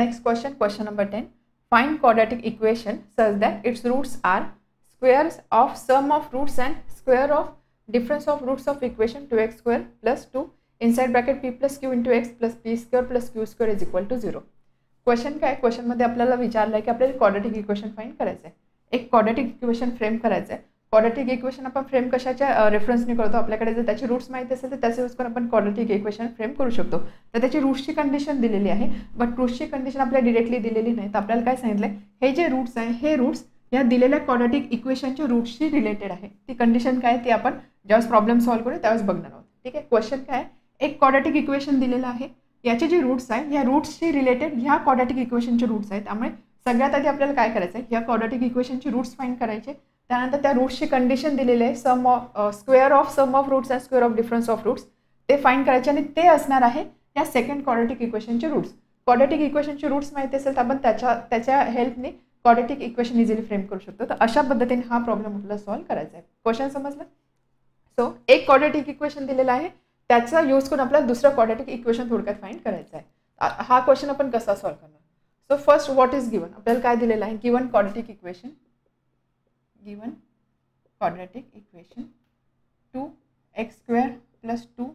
Next question, question number 10. Find quadratic equation such that its roots are squares of sum of roots and square of difference of roots of equation 2x square plus 2 inside bracket p plus q into x plus p square plus q square is equal to 0. Question काय, question मध्ये आपल्याला विचारलं आहे की आपल्याला quadratic equation find करायचं आहे. एक क्वाड्रेटिक इक्वेशन फ्रेम करायचं आहे. क्वाड्रेटिक इक्वेशन आपण फ्रेम कशाच्या रेफरन्सने करतो, आपल्याकडे जर त्याचे रूट्स माहिती असेल तर त्याचे यूज करून आपण क्वाड्रेटिक इक्वेशन फ्रेम करू शकतो. तर त्याची रूट्सची कंडिशन दिलेली आहे, बट रूट्सची कंडिशन आपल्याला डायरेक्टली दिलेली नाही. तर आपल्याला काय सांगितलंय, हे जे रूट्स आहे हे रूट्स या दिलेल्या क्वाड्रेटिक इक्वेशनच्या रूट्सशी रिलेटेड आहे. ती कंडिशन काय ती आपण ज्यावेळेस प्रॉब्लेम सॉल्व्ह करू त्यावेळेस बघणार आहोत. ठीक आहे. क्वेश्चन काय, एक क्वाड्रेटिक इक्वेशन दिलेलं आहे, याचे जे रूट्स आहे या रूट्सशी रिलेटेड ह्या क्वाड्रेटिक इक्वेशनचे रूट्स आहेत. त्यामुळे सगळ्यात आधी आपल्याला काय करायचं आहे, ह्या क्वाड्रेटिक इक्वेशनचे रूट्स फाइंड करायचे. त्यानंतर त्या रूट्सची कंडिशन दिलेली आहे, sum of square of sum of roots and square of difference of roots, ते फाइंड करायचे आणि ते असणार आहे या सेकंड क्वाड्रेटिक इक्वेशनचे रूट्स. क्वाड्रेटिक इक्वेशनचे रूट्स माहिती असेल तर आपण त्याच्या हेल्पने क्वाड्रेटिक इक्वेशन इझिली फ्रेम करू शकतो. तर अशा पद्धतीने हा प्रॉब्लेम आपल्याला सॉल्व्ह करायचा आहे. क्वेश्चन समजलं. सो एक क्वाड्रेटिक इक्वेशन दिलेला आहे, त्याचा यूज करून आपल्याला दुसरं क्वाड्रेटिक इक्वेशन थोडक्यात फाइंड करायचं आहे. हा क्वेश्चन आपण कसा सॉल्व्ह करणार. So first what is given, आपल्याला काय दिलेलं आहे, given quadratic equation 2x square plus 2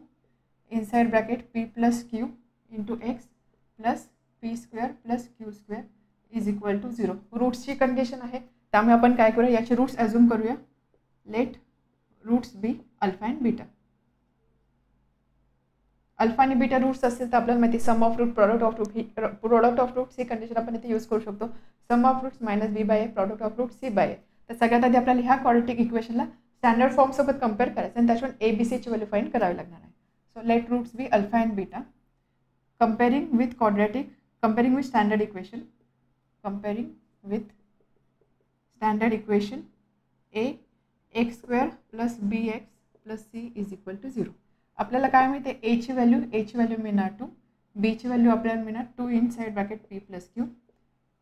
inside bracket p plus q into x plus p square plus q square is equal to 0. रूट्सची कंडिशन आहे, त्यामुळे आपण काय करूया, याचे रूट्स अज्यूम करूया. Let roots be alpha and beta. Alpha आणि beta roots असतील तर आपल्याला माहिती sum of root product of roots ही कंडिशन आपण इथे यूज करू शकतो. Sum of roots minus B by A product of root C by A. तर सगळ्यात आधी आपल्याला ह्या क्वाड्रेटिक इक्वेशनला स्टँडर्ड फॉर्म सोबत कंपेअर करायचं आणि त्याच्यावर ए बी सीची व्हॅल्यू फाइंड करावी लागणार आहे. So let roots be alpha and beta comparing with standard equation A X square plus B X plus C is equal to 0. आपल्याला काय मिळते, एची व्हॅल्यू मिळणार 2, बीची व्हॅल्यू आपल्याला मिळणार 2 inside bracket P plus Q,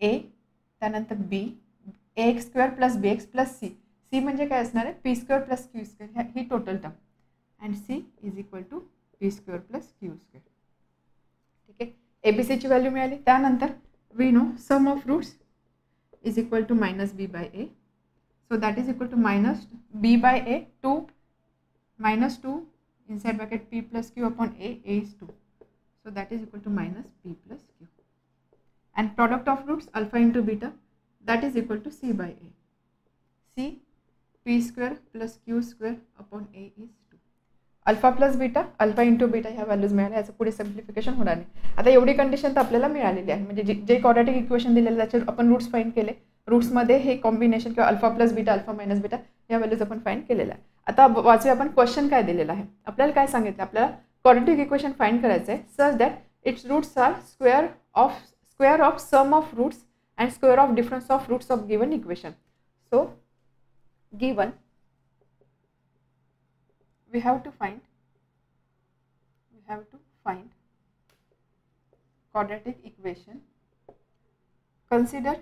A त्यानंतर B A X square plus B X plus C. C म्हणजे काय असणार आहे, P square plus Q square ही total term, and C is equal to P square plus Q square. ठीक आहे. एबीसीची value मिळाली. त्यानंतर we know sum of roots is equal to minus B by A. So that is equal to minus B by A 2 minus 2 inside bracket p plus q upon a is 2. So that is equal to minus p plus q. And product of roots alpha into beta, that is equal to c by a. C p square plus q square upon a is 2. Alpha plus beta, alpha into beta ह्या values मिळाल्या. याचं पुढे simplification होणार नाही. आता एवढी condition तर आपल्याला मिळालेली आहे, म्हणजे जे क्वाड्रेटिक इक्वेशन दिलेलं त्याचे आपण रूट्स फाइंड केले. रूट्समध्ये हे कॉम्बिनेशन किंवा alpha plus beta alpha minus beta या व्हॅल्यूज आपण फाइंड केलेल्या आहे. आता वाचूया आपण क्वेश्चन काय दिलेला आहे. आपल्याला काय सांगितलं, आपल्याला क्वाड्रेटिक इक्वेशन फाइंड करायचं आहे such that its roots are square of sum of roots and square of difference of roots of given equation. So given we have to find quadratic equation. Consider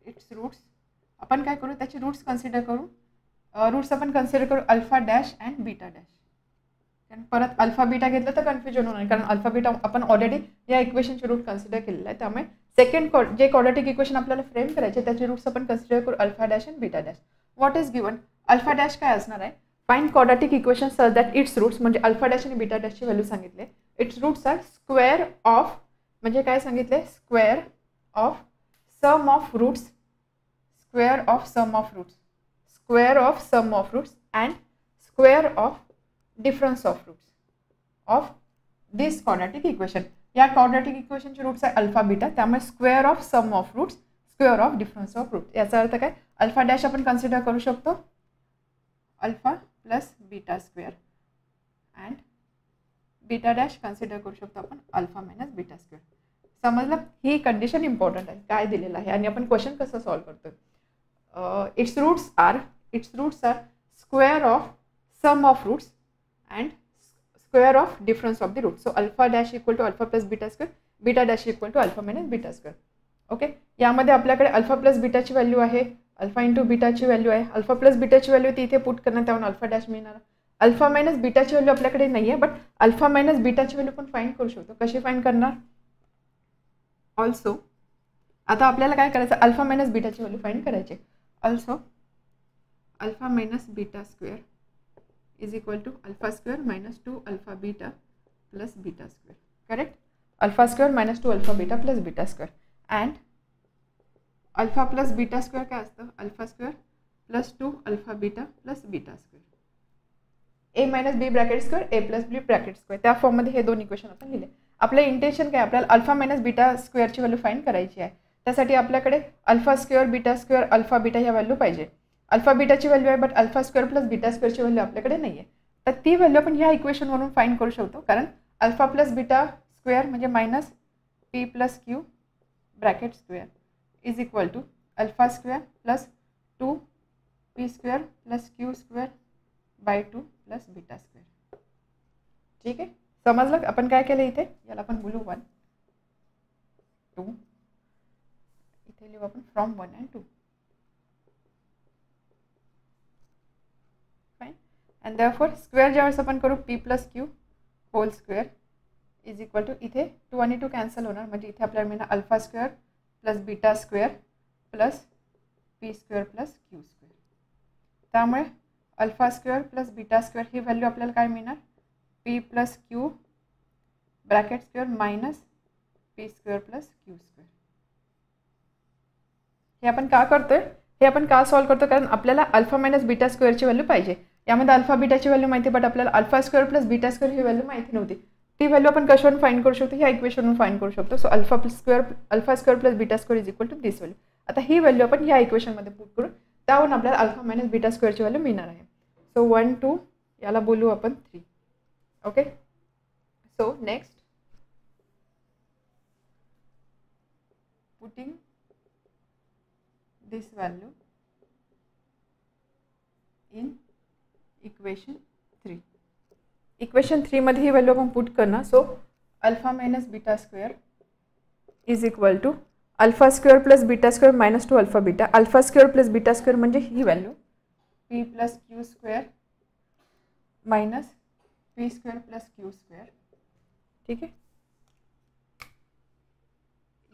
its roots. आपण काय करू, त्याचे roots consider करू. Roots आपण consider करू alpha dash and beta dash. कारण परत alpha beta घेतलं तर कन्फ्युजन होणार, कारण अल्फा बीटा आपण ऑलरेडी या इक्वेशनचे रूट कन्सिडर केलेलं आहे. त्यामुळे सेकंड जे क्वाड्रेटिक इक्वेशन आपल्याला फ्रेम करायचे त्याचे रूट्स आपण कन्सिडर करू alpha dash and beta dash. What is given, alpha dash काय असणार आहे, find quadratic equation such that its roots, म्हणजे अल्फा डॅश आणि बीटा डॅशची व्हॅल्यू सांगितले. Its roots are square of, म्हणजे काय सांगितले, square of sum of roots, square of sum of roots and square of difference of roots of this quadratic equation. या quadratic इक्वेशनचे roots आहे alpha beta, त्यामुळे square of sum of roots square of difference of roots. याचा अर्थ काय, alpha dash आपण consider करू शकतो alpha plus beta square and beta dash consider करू शकतो आपण अल्फा मायनस बीटा स्क्वेअर. समजलं. ही कंडिशन इम्पॉर्टंट आहे, काय दिलेलं आहे आणि आपण क्वेश्चन कसं सॉल्व्ह करतो. Its roots are square of sum of roots and square of difference of the root. So alpha dash equal to alpha plus beta square, beta dash equal to alpha minus beta square. Okay. यामध्ये आपल्याकडे alpha plus बीटाची value आहे, alpha into बीटाची value आहे. Alpha plus बीटाची value ती इथे put करणार, त्यामुळे अल्फा डॅश मिळणार. अल्फा मायनस बीटाची व्हॅल्यू आपल्याकडे नाही आहे, बट अल्फा मायनस बीटाची व्हॅल्यू पण फाइंड करू शकतो. कशी फाइंड करणार? ऑल्सो आता आपल्याला काय करायचं, अल्फा मायनस बीटाची व्हॅल्यू फाइंड करायची. Also alpha minus beta square is equal to alpha square minus 2 alpha beta plus beta square. Correct? Alpha square minus 2 alpha beta plus beta square. And alpha plus beta square काय असतं? Alpha square plus 2 alpha beta plus beta square. A minus B bracket square A plus B bracket square. त्या फॉर्ममध्ये हे दोन equation आपण लिहिले. आपलं intention काय? आपल्याला अल्फा मायनस बीटा स्क्वेअरची व्हॅल्यू फाइंड करायची आहे. त्यासाठी आपल्याकडे alpha square beta square alpha beta ह्या व्हॅल्यू पाहिजे. अल्फा बीटाची व्हॅल्यू आहे, but alpha square plus beta स्क्वेअरची व्हॅल्यू आपल्याकडे नाही आहे. तर ती व्हॅल्यू आपण ह्या इक्वेशनवरून फाइंड करू शकतो. कारण अल्फा प्लस बीटा स्क्वेअर म्हणजे minus P plus Q bracket square is equal to alpha square plus 2 P square plus Q square by 2 plus beta square. ठीक आहे, समजलं? आपण काय केलं इथे? याला आपण बोलू 1 2, इथे लिहू आपण from 1 and 2. Fine. And therefore square ज्यावेळेस आपण करू P plus Q whole square is equal to इथे 2 आणि 2 कॅन्सल होणार, म्हणजे इथे आपल्याला मिळणार alpha square plus beta square plus P square plus Q square. त्यामुळे alpha square plus beta square ही व्हॅल्यू आपल्याला काय मिळणार? P plus Q bracket square minus P square plus Q square. हे आपण का करतोय? हे आपण का सॉल्व करतो? कारण आपल्याला अल्फा मायनस बीटा स्क्वेअरची व्हॅल्यू पाहिजे. यामध्ये अल्फा बीटाची व्हॅल्यू माहिती, बट आपल्याला alpha square plus beta square ही व्हॅल्यू माहिती नव्हती. ती व्हॅल्यू आपण कशावरून फाइंड करू शकतो? ह्या इक्वेशनवरून फाइंड करू शकतो. So alpha square plus beta square is equal to this value. आता ही व्हॅल्यू आपण ह्या इक्वेशनमध्ये पुट करू, त्यावरून आपल्याला अल्फा मायनस बीटा स्क्वेअरची व्हॅल्यू मिळणार आहे. सो 1 2 याला बोलू आपण 3. Okay, so next putting this value in equation 3. Equation 3 मध्ये ही व्हॅल्यू आपण पुट करणार. So alpha minus beta square is equal to alpha square plus beta square minus 2 alpha beta. Alpha square plus beta square म्हणजे ही value P plus Q square minus P square plus Q square. ठीक आहे,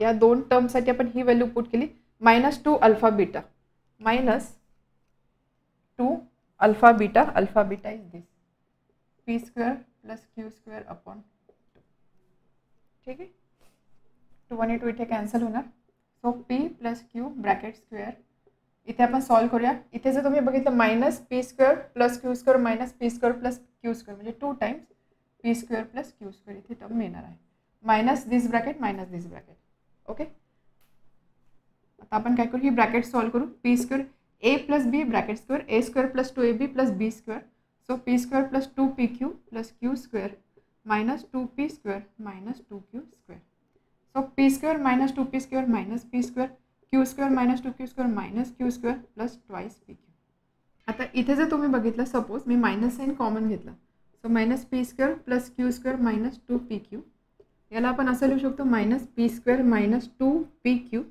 या दोन टर्मसाठी आपण ही value put केली. Minus 2 alpha beta minus 2 alpha beta. Alpha beta is this P square plus Q square upon 2. ठीक आहे, 2 आणि 2 इथे कॅन्सल होणार. So P plus Q bracket square. इथे आपण सॉल्व करूया. इथे जर तुम्ही बघितलं minus P square plus Q square minus P square plus Q square म्हणजे 2 times P square plus Q square इथे टर्म मिळणार आहे. Minus this bracket minus this bracket. Okay, आता आपण काय करू? ही ब्रॅकेट सॉल्व करू. P square A plus B bracket square A square plus 2ab plus B square. So P square plus 2pq plus Q square minus 2p square minus 2q square. So P square minus 2p square minus P square Q square minus 2q square minus Q square plus twice pq. आता इथे जर तुम्ही बघितलं, suppose मी minus sine common घेतला. So minus P square plus Q square minus 2pq. याला आपण असं लिहू शकतो minus P square minus 2pq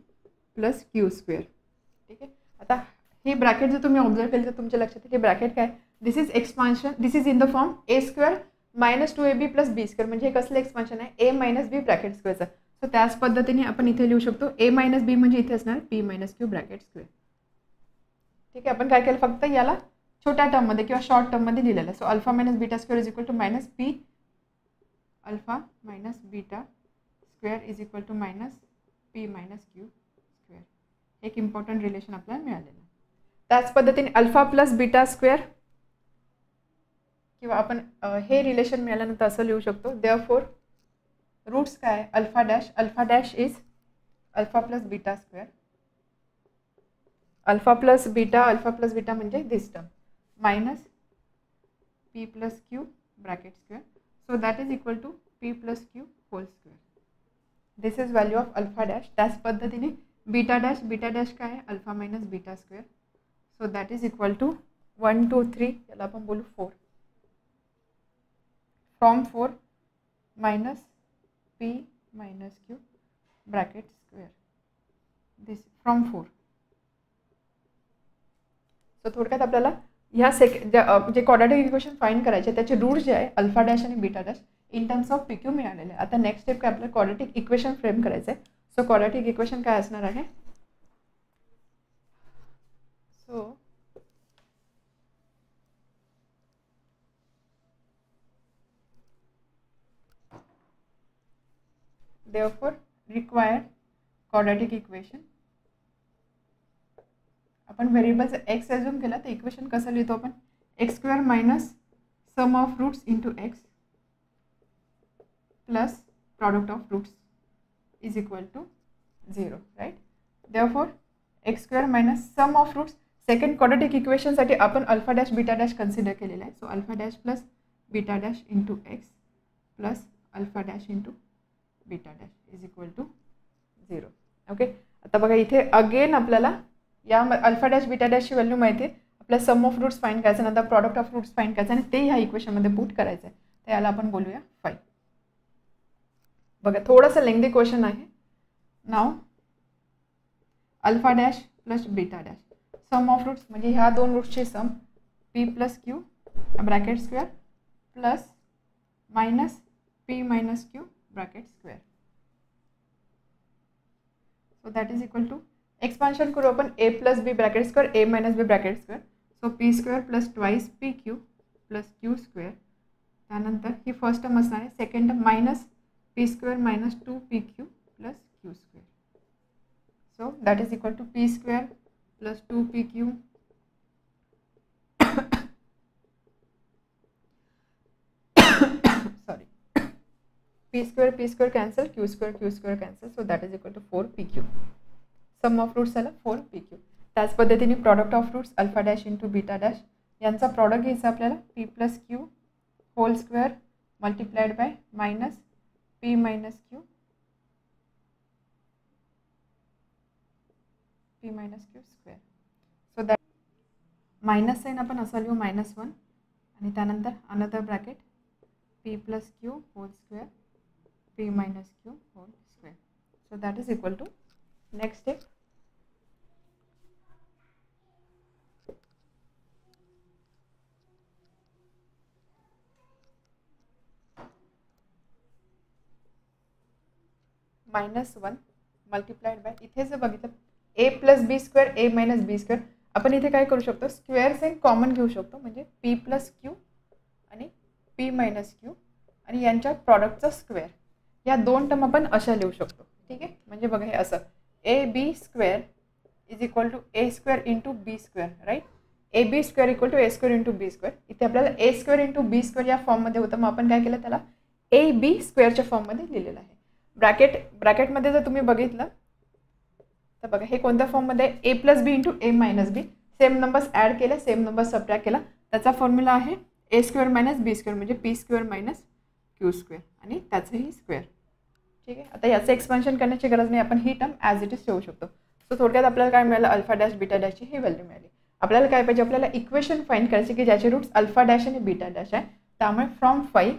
plus Q square. ठीक आहे, आता ही ब्रॅकेट जर तुम्ही ऑब्झर्व केली तर तुमच्या लक्षात येईल. हे ब्रॅकेट काय? This is expansion. This is in the form A square minus 2ab plus B square. म्हणजे हे कसलं एक्सपान्शन आहे? ए मायनस बी ब्रॅकेट स्क्वेअरचं. सो त्याच पद्धतीने आपण इथे लिहू शकतो ए मायनस बी म्हणजे इथे असणार P minus q bracket square. ठीक आहे, आपण काय केलं? फक्त याला छोट्या टर्ममध्ये किंवा शॉर्ट टर्ममध्ये लिहिलेलं. So alpha minus beta square is equal to minus P alpha minus beta square is equal to minus P minus Q square. एक इम्पॉर्टंट रिलेशन आपल्याला मिळालेलं. त्याच पद्धतीने अल्फा प्लस बीटा स्क्वेअर किंवा आपण हे रिलेशन मिळाल्यानंतर असं लिहू शकतो. देअरफॉर रूट्स काय? Alpha dash is alpha plus beta square. Alpha plus beta म्हणजे this term minus P plus Q bracket square. So that is equal to P plus Q whole square. This is value of alpha dash. त्याच पद्धतीने beta dash काय आहे? Alpha minus beta square. So that is equal to 1 2 3 याला आपण बोलू 4. From 4 minus P minus q bracket square. This from 4. So थोडक्यात आपल्याला ह्या जे क्वाड्रॅटिक इक्वेशन फाइंड करायचे त्याचे रूट्स जे आहे अल्फा डॅश आणि beta dash in terms of PQ मिळालेले. आता नेक्स्ट स्टेप काय आपल्याला क्वाड्रॅटिक इक्वेशन फ्रेम करायचं आहे. सो क्वाड्रॅटिक इक्वेशन काय असणार आहे. So therefore required quadratic equation. आपण व्हेरिएबल्स x अज्यूम केला तर इक्वेशन कसं लिहितो आपण x² minus sum of roots into x plus product of roots is equal to 0 right. therefore x² minus sum of roots second quadratic इक्वेशनसाठी आपण alpha dash beta dash consider केलेला आहे. So alpha dash plus beta dash into x plus alpha dash into beta dash is equal to 0. Okay. आता बघा इथे again आपल्याला या alpha dash beta डॅशची व्हॅल्यू माहिती आहे. आपल्याला सम ऑफ रूट्स फाइंड करायचं, नंतर प्रॉडक्ट ऑफ रूट्स फाइंड करायचं आणि ते ह्या इक्वेशनमध्ये पुट करायचं आहे. तर याला आपण बोलूया 5. बघा थोडंसं लेंथी क्वेश्चन आहे. नाव alpha dash plus beta dash sum of roots म्हणजे ह्या दोन रूट्सची sum p plus Q bracket square plus minus p minus q bracket square. So that is equal to expansion करू आपण a plus B bracket square a minus B bracket square. So p square plus twice p q plus Q square. त्यानंतर ही first term असणार आहे. Second term minus p square minus 2pq plus Q square. So that is equal to p square plus 2pq sorry p square cancel q square cancel. So that is equal to 4pq. Sum of roots झाला 4pq. त्याच पद्धतीने product of roots alpha dash into beta dash यांचा product घ्यायचा आपल्याला p plus Q whole square multiplied by minus p minus Q square. So that minus sign आपण असं लिहू -1 आणि त्यानंतर another bracket p plus Q whole square p minus q whole square. So that is equal to next step -1 multiplied by इथे जर बघितलं a plus B square a minus b square. आपण इथे काय करू शकतो स्क्वेअर साईन कॉमन घेऊ शकतो म्हणजे p प्लस क्यू आणि p मायनस क्यू आणि यांच्या प्रॉडक्टचा स्क्वेअर. या दोन टर्म आपण अशा लिहू शकतो. ठीक आहे. म्हणजे बघा हे असं ab square is equal to a square into b square right. ab square equal to a square into b square. इथे आपल्याला a square into b square या फॉर्ममध्ये होतं. मग आपण काय केलं त्याला ab स्क्वेअरच्या फॉर्ममध्ये लिहिलेलं आहे. ब्रॅकेटमध्ये जर तुम्ही बघितलं तर बघा हे कोणत्या फॉर्ममध्ये a plus b into a minus b. Same numbers add केले सेम नंबर सबट्रॅक्ट केला. त्याचा फॉर्म्युला आहे a square minus b square म्हणजे p square minus Q square आणि त्याचंही स्क्वेअर. ठीक आहे. आता याचं एक्सपान्शन करण्याची गरज नाही. आपण ही टर्म ॲज इट इज ठेवू शकतो. सो थोडक्यात आपल्याला काय मिळालं अल्फा डॅश बीटा डॅशची ही व्हॅल्यू मिळाली. आपल्याला काय पाहिजे आपल्याला इक्वेशन फाइंड करायची की ज्याचे रूट्स अल्फा डॅश आणि बीटा डॅश आहे. त्यामुळे from 5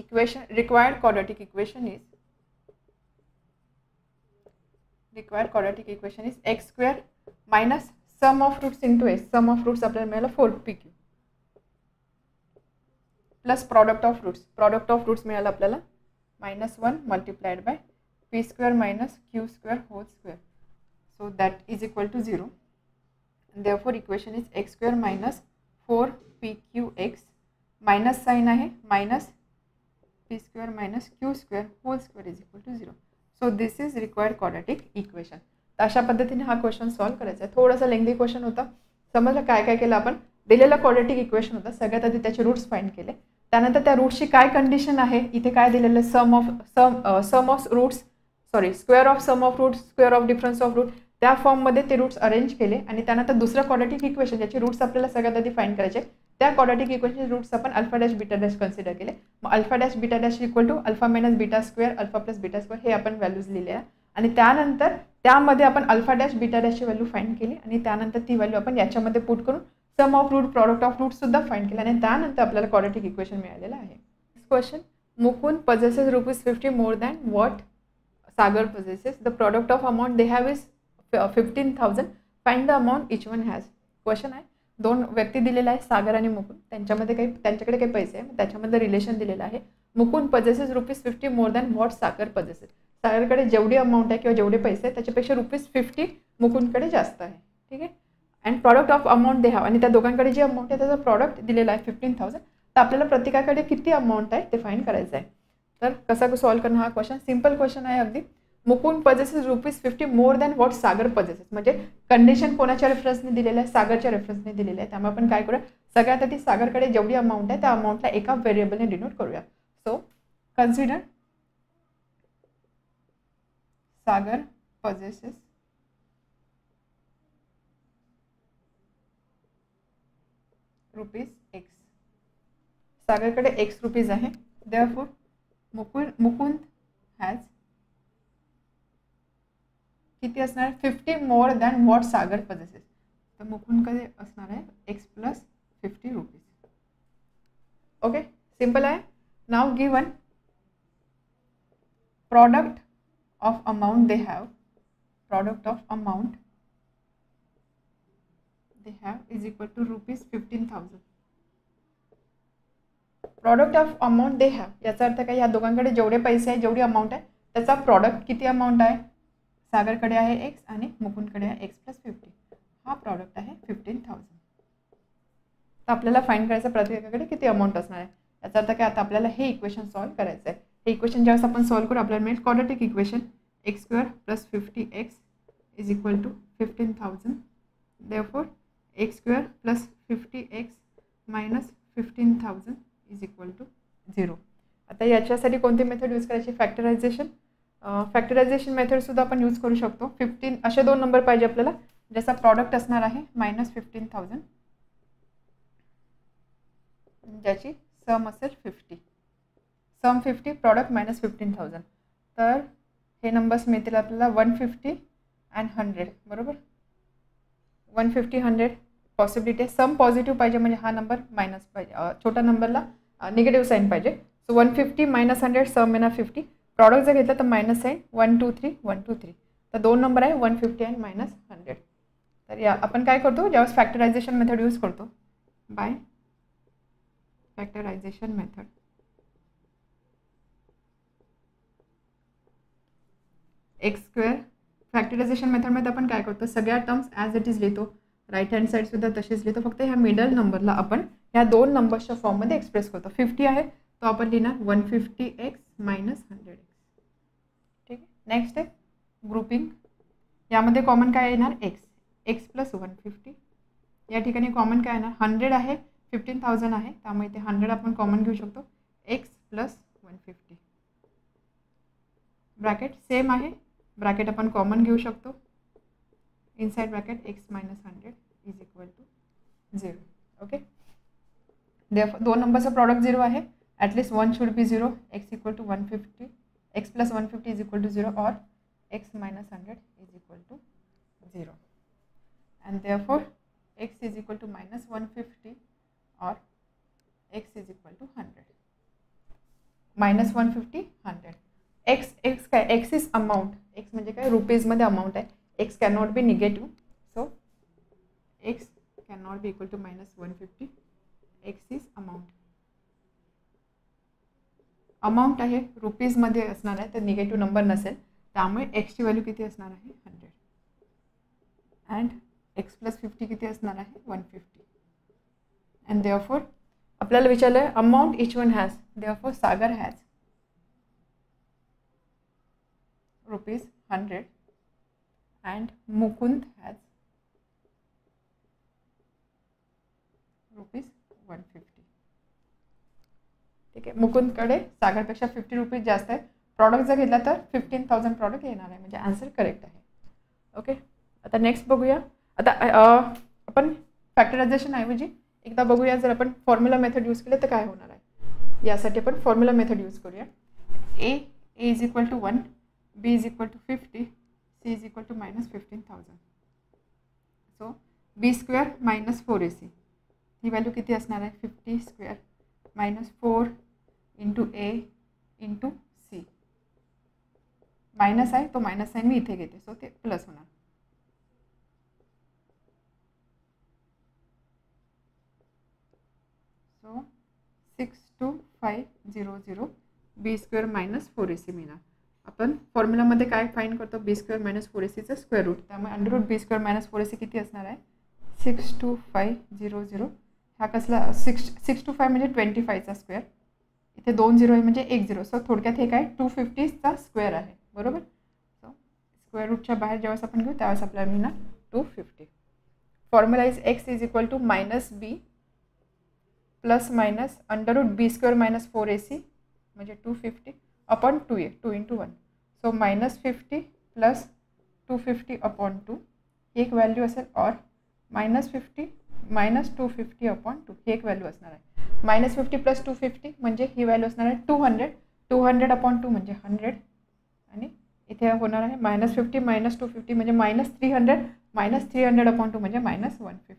equation required quadratic equation is x square minus sum of roots into s. sum of roots आपल्याला मिळालं 4pq plus product of roots मिळालं आपल्याला -1 multiplied by p square minus q square whole square. So that is equal to 0. And therefore equation is x square minus 4pqx minus sign आहे minus p square minus q square whole square is equal to 0. So this is required quadratic equation. तर अशा पद्धतीने हा question solve करायचा आहे. थोडासा lengthy question होता. समजलं काय काय केलं आपण. दिलेला क्वाड्रॅटिक इक्वेशन होता. सगळ्यात आधी त्याचे रूट्स फाइंड केले. त्यानंतर त्या रूट्सची काय कंडिशन आहे इथे काय दिलेलं sum of roots square of sum of roots square of difference of root त्या फॉर्ममध्ये ते रूट्स अरेंज केले आणि त्यानंतर दुसरं क्वाड्रॅटिक इक्वेशन ज्याचे रूट्स आपल्याला सगळ्यात आधी फाइंड करायचे त्या क्वाड्रॅटिक इक्वेशनचे रूट्स आपण alpha dash beta dash consider केले. मग alpha dash beta dash equal to alpha minus beta square alpha plus beta square हे आपण व्हॅल्यूज लिहिल्या आणि त्यानंतर त्यामध्ये आपण अल्फा डॅश बीटा डॅशची व्हॅल्यू फाइंड केली आणि त्यानंतर ती व्हॅल्यू आपण याच्यामध्ये पुट करून sum of root product of root सुद्धा फाइंड केला आणि त्यानंतर आपल्याला क्वाड्रॅटिक इक्वेशन मिळालेलं आहे. Question Mukund possesses ₹50 more than what Sagar possesses. The product of amount they have is 15,000. Find the amount each one has. Question आहे, दोन व्यक्ती दिलेला आहे सागर आणि मुकुंद, त्यांच्याकडे काही पैसे आहे, त्याच्यामध्ये रिलेशन दिलेलं आहे. Mukund possesses ₹50 more than what Sagar possesses. सागरकडे जेवढी अमाऊंट आहे किंवा जेवढे पैसे आहेत त्याच्यापेक्षा ₹50 मुकुंदकडे जास्त आहे. ठीक आहे. And product of amount they have, आणि त्या दोघांकडे जी अमाऊंट आहे त्याचा प्रॉडक्ट दिलेला आहे 15,000. तर आपल्याला प्रत्येकाकडे किती अमाऊंट आहे ते फाइंड करायचं आहे. तर कसा सॉल्व्ह करणार हा क्वेश्चन? सिंपल क्वेश्चन आहे अगदी. Mukund possesses ₹50 more than what Sagar possesses, म्हणजे कंडिशन कोणाच्या रेफरन्सने दिलेलं आहे? सागरच्या रेफरन्सने दिलेलं आहे. त्यामुळे आपण काय करूया, सगळ्यात आधी सागरकडे जेवढी अमाऊंट आहे त्या अमाऊंटला एका व्हेरिएबलने डिनोट करूया. So consider Sagar possesses ₹X. सागरकडे ₹X आहे. देअरफॉर मुकुंद हॅज किती असणार? 50 more than what Sagar possesses. तर मुकुंदकडे असणार आहे X + ₹50. ओके, सिंपल आहे. नाव given product of amount they have is equal to ₹15,000. Product of amount they have याचा अर्थ काय? या दोघांकडे जेवढे पैसे आहे, जेवढी अमाऊंट आहे त्याचा प्रॉडक्ट किती अमाऊंट आहे? सागरकडे आहे X आणि मुकुंदकडे आहे X + 50. हा प्रॉडक्ट आहे 15,000. तर आपल्याला फाइंड करायचं प्रत्येकाकडे किती अमाऊंट असणार आहे. याचा अर्थ काय? आता आपल्याला हे इक्वेशन सॉल्व्ह करायचं आहे. हे इक्वेशन ज्यावेळेस आपण सॉल्व्ह करू आपल्याला मिळेल quadratic equation x² + 50x is equal to 15,000. Therefore x² + 50x - 15,000 is equal to 0. आता याच्यासाठी कोणती मेथड यूज करायची? फॅक्टरायझेशन. फॅक्टरायझेशन मेथडसुद्धा आपण यूज करू शकतो. 15 असे दोन नंबर पाहिजे आपल्याला, ज्याचा प्रॉडक्ट असणार आहे -15,000, ज्याची सम असेल 50. सम 50, प्रॉडक्ट -15,000. तर हे नंबर्स मिळतील आपल्याला 150 आणि 100. बरोबर, 150 100 पॉसिबिलिटी आहे. सम पॉझिटिव्ह पाहिजे म्हणजे हा नंबर मायनस पाहिजे, छोट्या नंबरला निगेटिव्ह साईन पाहिजे. सो 150 - 100 सम येणार 50. प्रॉडक्ट जर घेतलं तर मायनस साईन 1 2 3 1 2 3. तर दोन नंबर आहे 150 आणि -100. तर या आपण काय करतो, ज्यावेळेस फॅक्टरायझेशन मेथड यूज करतो, by factorisation method x². Factorisation मेथडमध्ये आपण काय करतो, सगळ्या टर्म्स ॲज इट इज लिहितो, राईट हँड साईडसुद्धा तशीच लिहितो, फक्त ह्या मिडल नंबरला आपण ह्या दोन नंबर्सच्या फॉर्ममध्ये एक्सप्रेस करतो. 50 आहे तो आपण लिहिणार 150x - 100x. ठीक आहे. नेक्स्ट आहे ग्रुपिंग. यामध्ये कॉमन काय येणार? x + 150. या ठिकाणी कॉमन काय येणार? 100 आहे, 15,000 आहे, त्यामुळे ते 100 आपण कॉमन घेऊ शकतो. x + 150. ब्रॅकेट सेम आहे, ब्रॅकेट आपण कॉमन घेऊ शकतो. Inside bracket x - 100 is equal to 0. Okay, दोन नंबरचं प्रॉडक्ट 0 आहे. At least 1 should be 0. x = 150, x + 150 is equal to 0 और x - 100 is equal to 0. and therefore x is equal to -150 or x is equal to 100. -150 100. x काय? x is amount. x म्हणजे काय? Rupees मध्ये amount आहे. x cannot be negative, so x cannot be equal to -150. x is amount. Amount आहे, rupees मध्ये असणार आहे, तर निगेटिव्ह नंबर नसेल, त्यामुळे x ची व्हॅल्यू किती असणार आहे? 100. अँड x + 50 किती असणार आहे? 150. अँड देअरफॉर आपल्याला विचारलं आहे amount each one has. Therefore Sagar has ₹100 and Mukund has ₹150. ठीक आहे. मुकुंदकडे सागरपेक्षा ₹50 जास्त आहे. प्रॉडक्ट जर घेतला तर 15,000 प्रॉडक्ट येणार आहे, म्हणजे आन्सर करेक्ट आहे. ओके, आता नेक्स्ट बघूया. आता आपण फॅक्टरायझेशन ऐवजी एकदा बघूया, जर आपण फॉर्म्युला मेथड यूज केले तर काय होणार आहे. यासाठी आपण फॉर्म्युला मेथड यूज करूया. a is equal to 1, b is equal to 50, c is equal to -15,000. So b² - 4ac he value किती असणार आहे? 50² - 4 into a into c. Minus आहे, तो मायनस साईन मी इथे घेते, सो ते प्लस होणार. 62500 बी स्क्वेअर मायनस 4ac मिळणार. आपण फॉर्म्युलामध्ये काय फाइंड करतो, b square minus 4ac square root. त्यामुळे under root b square minus 4ac किती असणार आहे 62500. हा कसला 625 म्हणजे 25चा स्क्वेअर, इथे 2 0 आहे म्हणजे 1 0. सो थोडक्यात हे काय 250चा स्क्वेअर आहे बरोबर. सो स्क्वेअर रूटच्या बाहेर ज्यावेळेस आपण घेऊ त्यावेळेस आपल्याला मिळणार 250. Formula is x is equal to minus b plus minus under root b square minus 4ac म्हणजे 250 upon 2a 2 × 1. So -50 plus 250 upon 2 ही एक व्हॅल्यू असेल, और -50 मायनस 250 अपॉन 2 ही एक व्हॅल्यू असणार आहे. -50 प्लस 250 म्हणजे ही व्हॅल्यू असणार आहे 200. 200 अपॉन 2 म्हणजे 100 आणि इथे होणार आहे -50 मायनस 250 म्हणजे -300 -300 अपॉन 2 म्हणजे -150.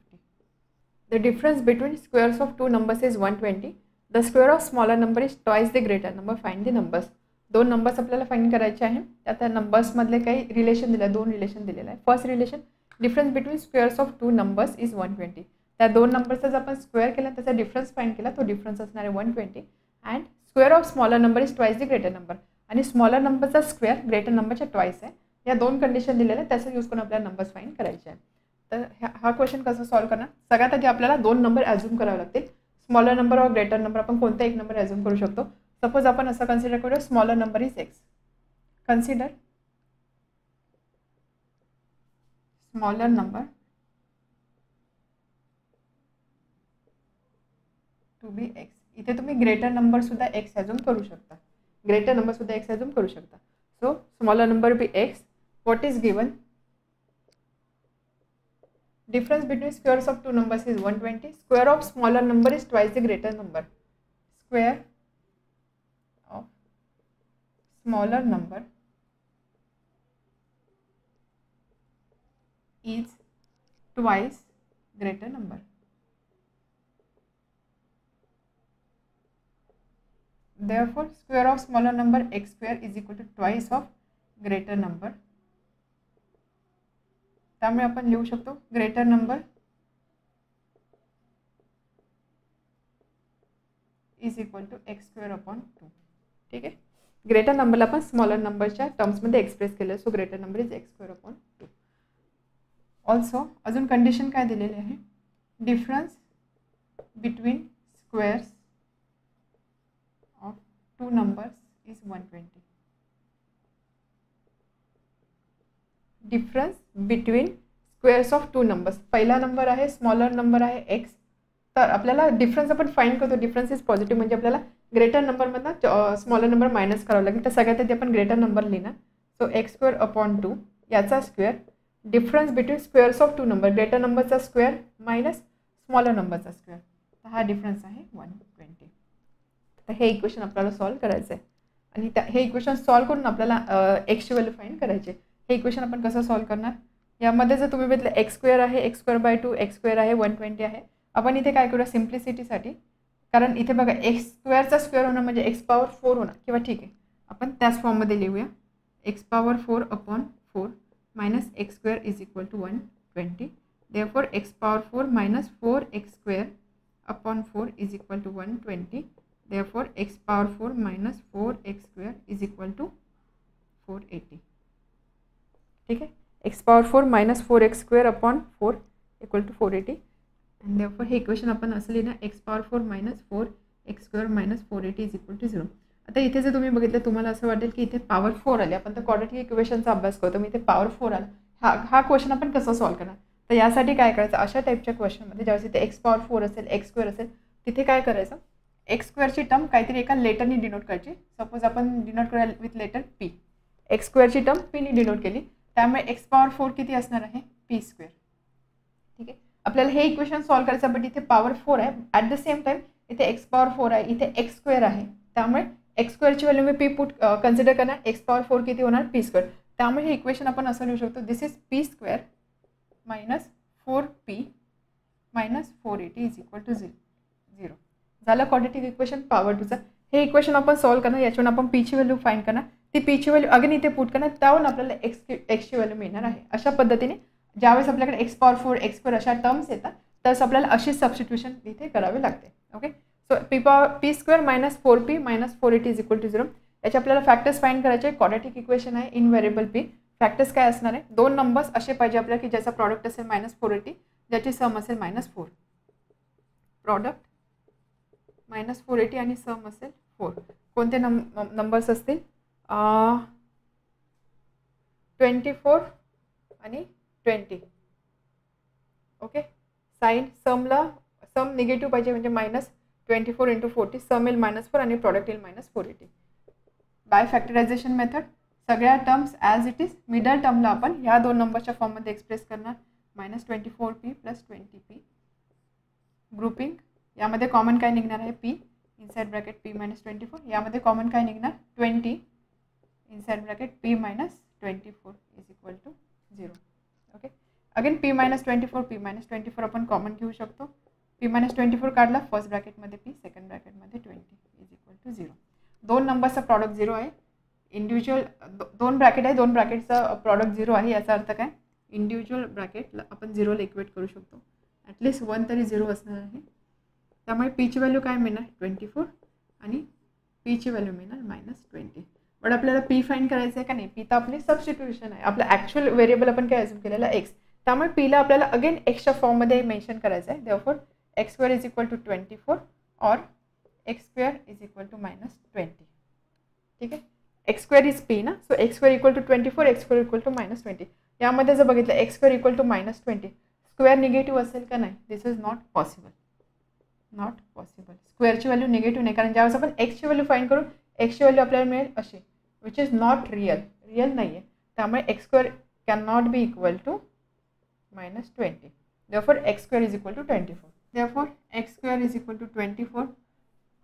The difference between squares of two numbers is 120. The square of smaller number is twice the greater number. Find the numbers. दोन नंबर्स आपल्याला फाइंड करायचे आहे. त्या नंबर्समधले काही रिलेशन दिलं, दोन रिलेशन दिलेलं आहे. First relation difference between squares of two numbers is 120. त्या दोन नंबरचा जर आपण स्क्वेअर केला त्याचा डिफरन्स फाइंड केला, तो डिफरन्स असणार आहे 120. And square of smaller number is twice the greater number. आणि स्मॉलर नंबरचा स्क्वेअर ग्रेटर नंबरच्या ट्वाइस आहे. या दोन कंडिशन दिलेल्या आहेत, त्याचा यूज करून आपल्याला नंबर्स फाइंड करायचे आहे. तर हा क्वेश्चन कसं सॉल्व करणार, सगळ्यात आधी आपल्याला दोन नंबर ॲझ्युम करावे लागतील. स्मॉलर नंबर और ग्रेटर नंबर आपण कोणता एक नंबर ॲझ्युम करू शकतो. सपोज आपण असं कन्सिडर करूया smaller number is x. Consider smaller number to be x. इथे तुम्ही ग्रेटर नंबर सुद्धा एक्स ॲझ्युम करू शकता, ग्रेटर नंबर सुद्धा एक्स ॲझ्युम करू शकता. So smaller number be x. What is given, difference between squares of two numbers is 120. Square of smaller number is twice the greater number. Square of smaller number is twice greater number. Therefore, square of smaller number x square is equal to twice of greater number. त्यामुळे आपण लिहू शकतो greater number is equal to x square upon 2. ठीक आहे, greater नंबरला आपण smaller नंबरच्या टर्म्समध्ये एक्सप्रेस केलं. So greater number is x square upon 2. Also अजून कंडिशन काय दिलेली आहे, difference between squares of two numbers is 120. Difference between squares of two numbers. पहिला नंबर आहे स्मॉलर नंबर आहे एक्स. तर आपल्याला डिफरन्स आपण फाइंड करतो, डिफरन्स इज पॉझिटिव्ह म्हणजे आपल्याला ग्रेटर नंबरमधनं स्मॉलर नंबर मायनस करावं लागेल. तर सगळ्यात आधी आपण ग्रेटर नंबर लिहिणार. सो एक्स स्क्वेअर अपॉन 2 याचा square. Difference between squares of two number, greater नंबरचा स्क्वेअर मायनस स्मॉलर नंबरचा स्क्वेअर. तर हा डिफरन्स आहे 120. तर हे इक्वेशन आपल्याला सॉल्व करायचं आहे आणि हे इक्वेशन सॉल्व करून आपल्याला एक्सची व्हॅल्यू फाइंड करायची. हे इक्वेशन आपण कसं सॉल्व करणार, यामध्ये जर तुम्ही बघितलं एक्स स्क्वेअर आहे, x square by 2, x square आहे 120 आहे. आपण इथे काय करूया सिम्प्लिसिटीसाठी, कारण इथे बघा एक्स स्क्वेअरचा स्क्वेअर होणं म्हणजे एक्स पॉवर 4 होणार, किंवा ठीक आहे आपण त्याच फॉर्ममध्ये लिहूया. X power 4 upon 4 minus x square is equal to 120. Therefore x power 4 minus 4 x square upon 4 is equal to 120. Therefore x power 4 minus 4 x square is equal to 480. ठीक आहे, x power 4 minus 4 x square upon 4 equal to 480. And therefore हे equation आपण असं लिहिणार x power 4 minus 4 x square minus 480 is equal to 0. आता इथे जर तुम्ही बघितलं तुम्हाला असं वाटेल की इथे पॉवर 4 आली. आपण तर क्वाड्रॅटिक इक्वेशनचा अभ्यास करतो, मी इथे पॉवर 4 आला. हा क्वेश्चन आपण कसं सॉल्व करणार, तर यासाठी काय करायचं, अशा टाईपच्या क्वेश्चनमध्ये ज्यावेळेस इथे एक्स पॉवर 4 असेल, एक्स स्क्वेअर असेल, तिथे काय करायचं, एक्स स्क्वेअरची टर्म काहीतरी एका लेटरनी डिनोट करायची. सपोज आपण डिनोट करूया विथ लेटर पी. एक्स स्क्वेअरची टर्म पीने डिनोट केली, त्यामुळे एक्स पॉवर 4 किती असणार आहे पी स्क्वेअर. ठीक आहे, आपल्याला हे इक्वेशन सॉल्व करायचं, बट इथे पॉवर 4 आहे. ॲट द सेम टाइम इथे एक्स पॉवर 4 आहे, इथे एक्स स्क्वेअर आहे. त्यामुळे एक्स स्क्वेअरची व्हॅल्यू मी पी पुट कन्सिडर करणार. एक्स पॉवर 4 किती होणार पी स्क्वेअर. त्यामुळे हे इक्वेशन आपण असं लिहू शकतो, this is p square minus 4p minus 480 is equal to 0. झालं क्वाड्रॅटिक इक्वेशन पॉवर 2चा. हे इक्वेशन आपण सॉल्व करणार, याच्यावरून आपण पीची व्हॅल्यू फाइंड करणार. ती पीची व्हॅल्यू अगेन इथे पुट करणार, त्यावरून आपल्याला एक्सची व्हॅल्यू मिळणार आहे. अशा पद्धतीने ज्यावेळेस आपल्याकडे एक्स पॉवर 4 एक्स स्क्वेअर अशा टर्म्स येतात त्यावेळेस आपल्याला अशी सबस्टिट्यूशन इथे करावे लागते. Okay, so P square minus 4p minus 480 is equal to 0. याचे आपल्याला फॅक्टर्स फाइंड करायचे. क्वाड्रॅटिक इक्वेशन आहे इन व्हेरिएबल पी. फॅक्टर्स काय असणार आहे, दोन नंबर्स असे पाहिजे आपल्याला की ज्याचा प्रॉडक्ट असेल मायनस 480, ज्याची सम असेल मायनस 4. प्रॉडक्ट मायनस 480 आणि सम असेल 4. कोणते नंबर्स असतील, 24 आणि 20. ओके. साइन सम निगेटिव्ह पाहिजे म्हणजे मायनस 24 इंटू 40, सम येईल -4 आणि प्रॉडक्ट येईल -480. बाय फॅक्टरायझेशन मेथड सगळ्या terms as it is, middle टर्मला आपण ह्या दोन नंबरच्या फॉर्ममध्ये एक्सप्रेस करणार. -24p + 20p. ग्रुपिंग, यामध्ये कॉमन काय निघणार आहे, p इनसाइड ब्रॅकेट p - 24. यामध्ये कॉमन काय निघणार, 20 inside bracket p - 24 is equal to 0. Okay. Again p - 24 p - 24 आपण कॉमन घेऊ शकतो. p - 24 काढला, फर्स्ट ब्रॅकेटमध्ये p, सेकंड ब्रॅकेटमध्ये 20 इज इक्वल टू 0. दोन नंबरचा प्रॉडक्ट 0 आहे. इंडिव्हिज्युअल दोन ब्रॅकेट आहे, दोन ब्रॅकेटचा प्रॉडक्ट 0 आहे. याचा अर्थ काय, इंडिव्हिज्युअल ब्रॅकेटला आपण 0ला इक्वेट करू शकतो. ॲटलिस्ट 1 तरी 0 असणार आहे. त्यामुळे पीची व्हॅल्यू काय मिळणार, 24 आणि पीची व्हॅल्यू मिळणार -20. पण आपल्याला पी फाइंड करायचं आहे का नाही, पी तर आपली सबस्टिट्यूशन आहे. आपलं ॲक्च्युअल व्हेरिएबल आपण काय अज्युम केलेला एक्स. त्यामुळे पीला आपल्याला अगेन एक्सच्या फॉर्ममध्ये मेन्शन करायचं आहे. Therefore x² is equal to 24 और x² इज इक्वल टू -20. ठीक आहे. x² इज p ना, so x² equal to 24, x² equal to -20. यामध्ये जर बघितलं x² equal to -20, square negative असेल का नाही, this is not possible. Not possible. स्क्वेअरची व्हॅल्यू निगेटिव्ह नाही, कारण ज्यावेळेस आपण एक्सची व्हॅल्यू फाइंड करू, एक्सची व्हॅल्यू आपल्याला मिळेल अशी, विच इज नॉट रिअल नाही आहे. त्यामुळे x² can not be equal to -20. Therefore x² is equal to 24. Therefore x² is equal to 24.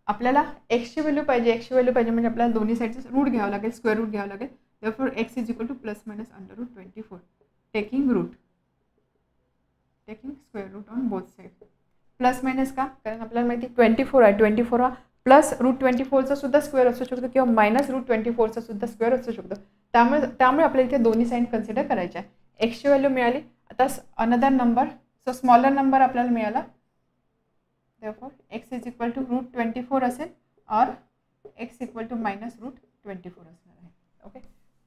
आपल्याला एक्सची व्हॅल्यू पाहिजे, एक्सची व्हॅल्यू पाहिजे म्हणजे आपल्याला दोन्ही साईडचं रूट घ्यावं लागेल, स्क्वेअर रूट घ्यावं लागेल. Therefore x is equal to ±√24, taking square root on both side. Plus minus का, कारण आपल्याला माहिती 24 आहे, 24 हा +√24चा सुद्धा स्क्वेअर असू शकतो किंवा -√24चा सुद्धा स्क्वेअर असू शकतो. त्यामुळे आपल्याला इथे दोन्ही साईड कन्सिडर करायच्या आहे. एक्सची व्हॅल्यू मिळाली. आता another number, so smaller number आपल्याला मिळाला. Therefore x is equal to √24 असेल और x इक्वल टू -√24 असणार आहे. ओके.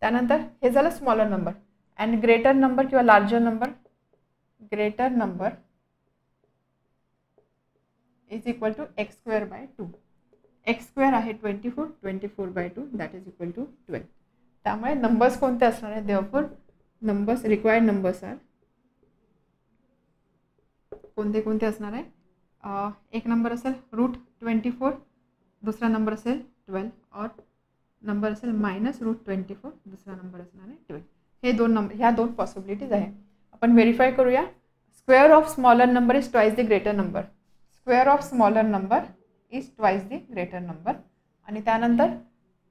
त्यानंतर हे झालं smaller number. And greater number किंवा larger number is equal to x²/2. x² आहे 24, 24/2 दॅट इज इक्वल टू 12. त्यामुळे नंबर्स कोणते असणार आहे, therefore numbers required numbers are कोणते असणार आहे, एक नंबर असेल √24, दुसरा नंबर असेल 12 और नंबर असेल -√24, दुसरा नंबर असणार आहे 12. हे दोन नंबर, ह्या दोन पॉसिबिलिटीज आहे. आपण व्हेरीफाय करूया. Square of smaller number is twice the greater number. Square of smaller number is twice the greater number. आणि त्यानंतर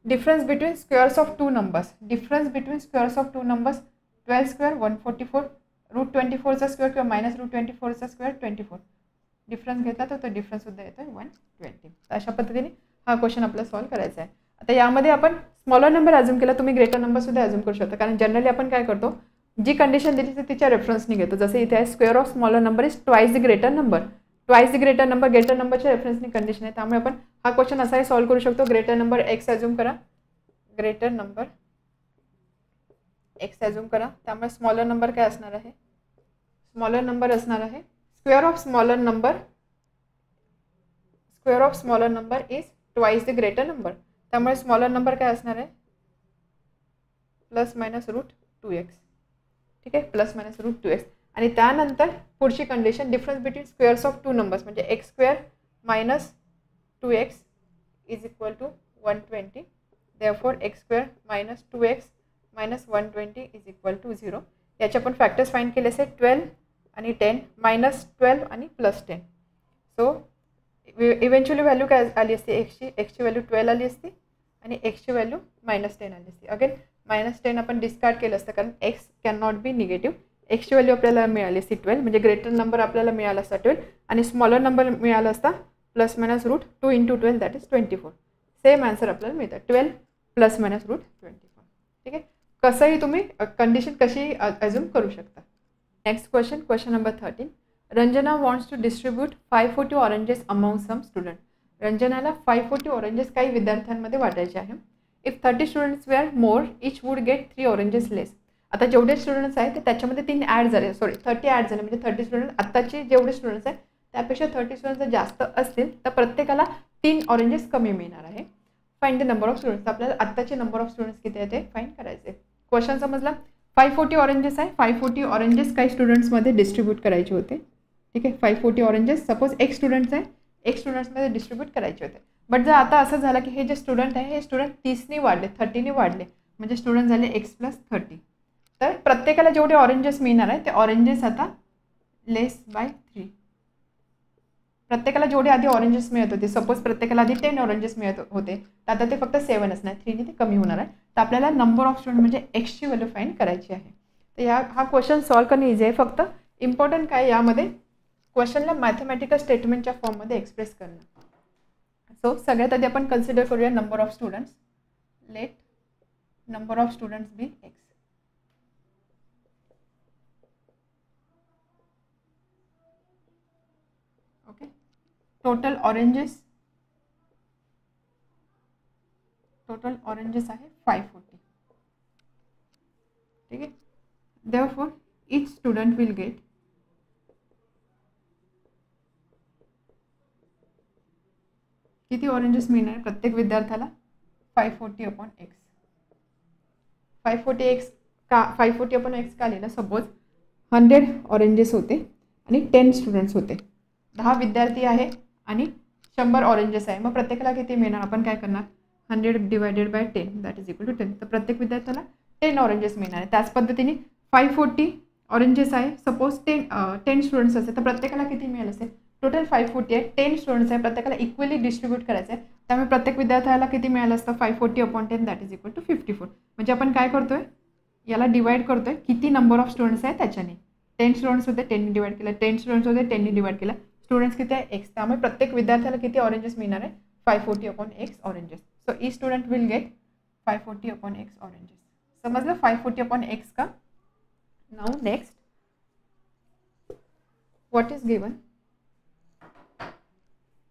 difference between squares of two numbers. Difference between squares of two numbers, 12² 144, √24चा square किंवा -√24चा square 24. Difference घेतला तर तो difference सुद्धा येतो 120. अशा पद्धतीने हा क्वेश्चन आपल्याला सॉल्व्ह करायचा आहे. आता यामध्ये आपण स्मॉलर नंबर अज्युम केला, तुम्ही ग्रेटर नंबर सुद्धा अज्युम करू शकता, कारण जनरली आपण काय करतो, जी कंडिशन दिली तर तिच्या रेफरन्सने घेतो. जसे इथे आहे square of smaller number is twice the greater number. Twice the greater नंबरच्या रेफरन्सने कंडिशन आहे. त्यामुळे आपण हा क्वेश्चन असाही सॉल्व्ह करू शकतो. ग्रेटर नंबर x अज्युम करा, ग्रेटर नंबर x अज्युम करा. त्यामुळे स्मॉलर नंबर काय असणार आहे, स्मॉलर नंबर असणार आहे square of smaller number is twice the greater number. त्यामुळे स्मॉलर नंबर काय असणार आहे, ±√2x. ठीक आहे, ±√2x. आणि त्यानंतर पुढची condition, difference between squares of two numbers म्हणजे x² - 2x is equal to 120. Therefore x² - 2x - 120 is equal to 0. याचे आपण फॅक्टर्स फाइंड केले असे 12 आणि 10, -12 आणि +10. सो इव्हेंच्युअली व्हॅल्यू काय आली असते एक्सची व्हॅल्यू 12 आली असती आणि एक्सची व्हॅल्यू -10 आली असती. अगेन -10 आपण डिस्कार्ड केलं असतं, कारण x can not be negative. एक्सची व्हॅल्यू आपल्याला मिळाली असती 12, म्हणजे ग्रेटर नंबर आपल्याला मिळाला असता 12 आणि स्मॉलर नंबर मिळाला असता ±√2 × 12 दॅट इज 24. सेम आन्सर आपल्याला मिळतं 12 ±√24. ठीक आहे. कसंही तुम्ही कंडिशन कशी अज्युम करू शकता. Next question number 13. Ranjana wants to distribute 540 oranges among some students. रंजनाला 540 ऑरेंजेस काही विद्यार्थ्यांमध्ये वाटायचे आहे. If 30 students were more each would get 3 oranges less. आता जेवढे स्टुडंट्स आहेत ते त्याच्यामध्ये 3 ॲड झाले, 30 ॲड झाले, म्हणजे 30 स्टुडंट आत्ताचे जेवढे स्टुडंट्स आहेत त्यापेक्षा 30 स्टुडंट्स जर जास्त असतील तर प्रत्येकाला 3 ऑरेंजेस कमी मिळणार आहे. Find the number of students. आपल्याला आत्ताचे नंबर ऑफ स्टुडंट्स किती आहे ते फाइंड करायचे. क्वेश्चन समजला. 540 ऑरेंजेस आहे. 540 ऑरेंजेस काही स्टुडंट्समध्ये डिस्ट्रीब्यूट करायचे होते. ठीक आहे, 540 ऑरेंजेस सपोज एक स्टुडंट्स आहे, एक स्टुडंट्समध्ये डिस्ट्रीब्यूट करायचे होते. बट जर आता असं झालं की हे जे स्टुडंट आहे हे स्टुडंट 30ने वाढले, 30ने वाढले, म्हणजे स्टुडंट झाले x+30. तर प्रत्येकाला जेवढे ऑरेंजेस मिळणार आहे ते ऑरेंजेस आता लेस बाय 3. प्रत्येकाला जेवढे आधी ऑरेंजेस मिळत होते, सपोज प्रत्येकाला आधी 10 ऑरेंजेस मिळत होते, तर आता ते फक्त 7 असणार, 3ने ते कमी होणार आहे. तर आपल्याला नंबर ऑफ स्टुडंट म्हणजे एक्सची व्हॅल्यू फाइंड करायची आहे. तर हा क्वेश्चन सॉल्व्ह करणं इझी आहे. फक्त इम्पॉर्टंट काय यामध्ये क्वेश्चनला मॅथमॅटिकल स्टेटमेंटच्या फॉर्ममध्ये एक्सप्रेस करणं. सो सगळ्यात आधी आपण कन्सिडर करूया number of students. Let number of students be x. Okay, total oranges आहे 540. ठीक आहे, therefore each student will get किती ऑरेंजेस मिळणार प्रत्येक विद्यार्थ्याला? 540/x. 540x का 540/x का लिहिलं? सपोज 100 ऑरेंजेस होते आणि 10 स्टुडंट्स होते, 10 विद्यार्थी आहे आणि 100 ऑरेंजेस आहे. मग प्रत्येकाला किती मिळणार? आपण काय करणार? 100 divided by 10 that is equal to 10. तर प्रत्येक विद्यार्थ्याला 10 ऑरेंजेस मिळणार आहे. त्याच पद्धतीने 540 ऑरेंजेस आहे, सपोज 10 स्टुडंट्स असेल तर प्रत्येकाला किती मिळेल असेल? टोटल 540 आहे, 10 स्टुडंट्स आहे, प्रत्येकाला इक्वली डिस्ट्रीब्यूट करायचं आहे. त्यामुळे प्रत्येक विद्यार्थ्याला किती मिळालं असतं? 540/10 दॅट इज इक्वल टू 54. म्हणजे आपण काय करतोय? याला डिवाइड करतोय किती नंबर ऑफ स्टुडंट्स आहे त्याच्याने. 10 स्टुडंट्स होते, 10ने डिवाइड केलं, 10 स्टुडंट्स होते, 10ने डिवाइड केलं, स्टुडंट्स किती आहे? x. त्यामुळे प्रत्येक विद्यार्थ्याला किती ऑरेंजेस मिळणार आहे? 540/x oranges. So each student will get 540/x oranges. समजलं 540/x का? Now next, what is given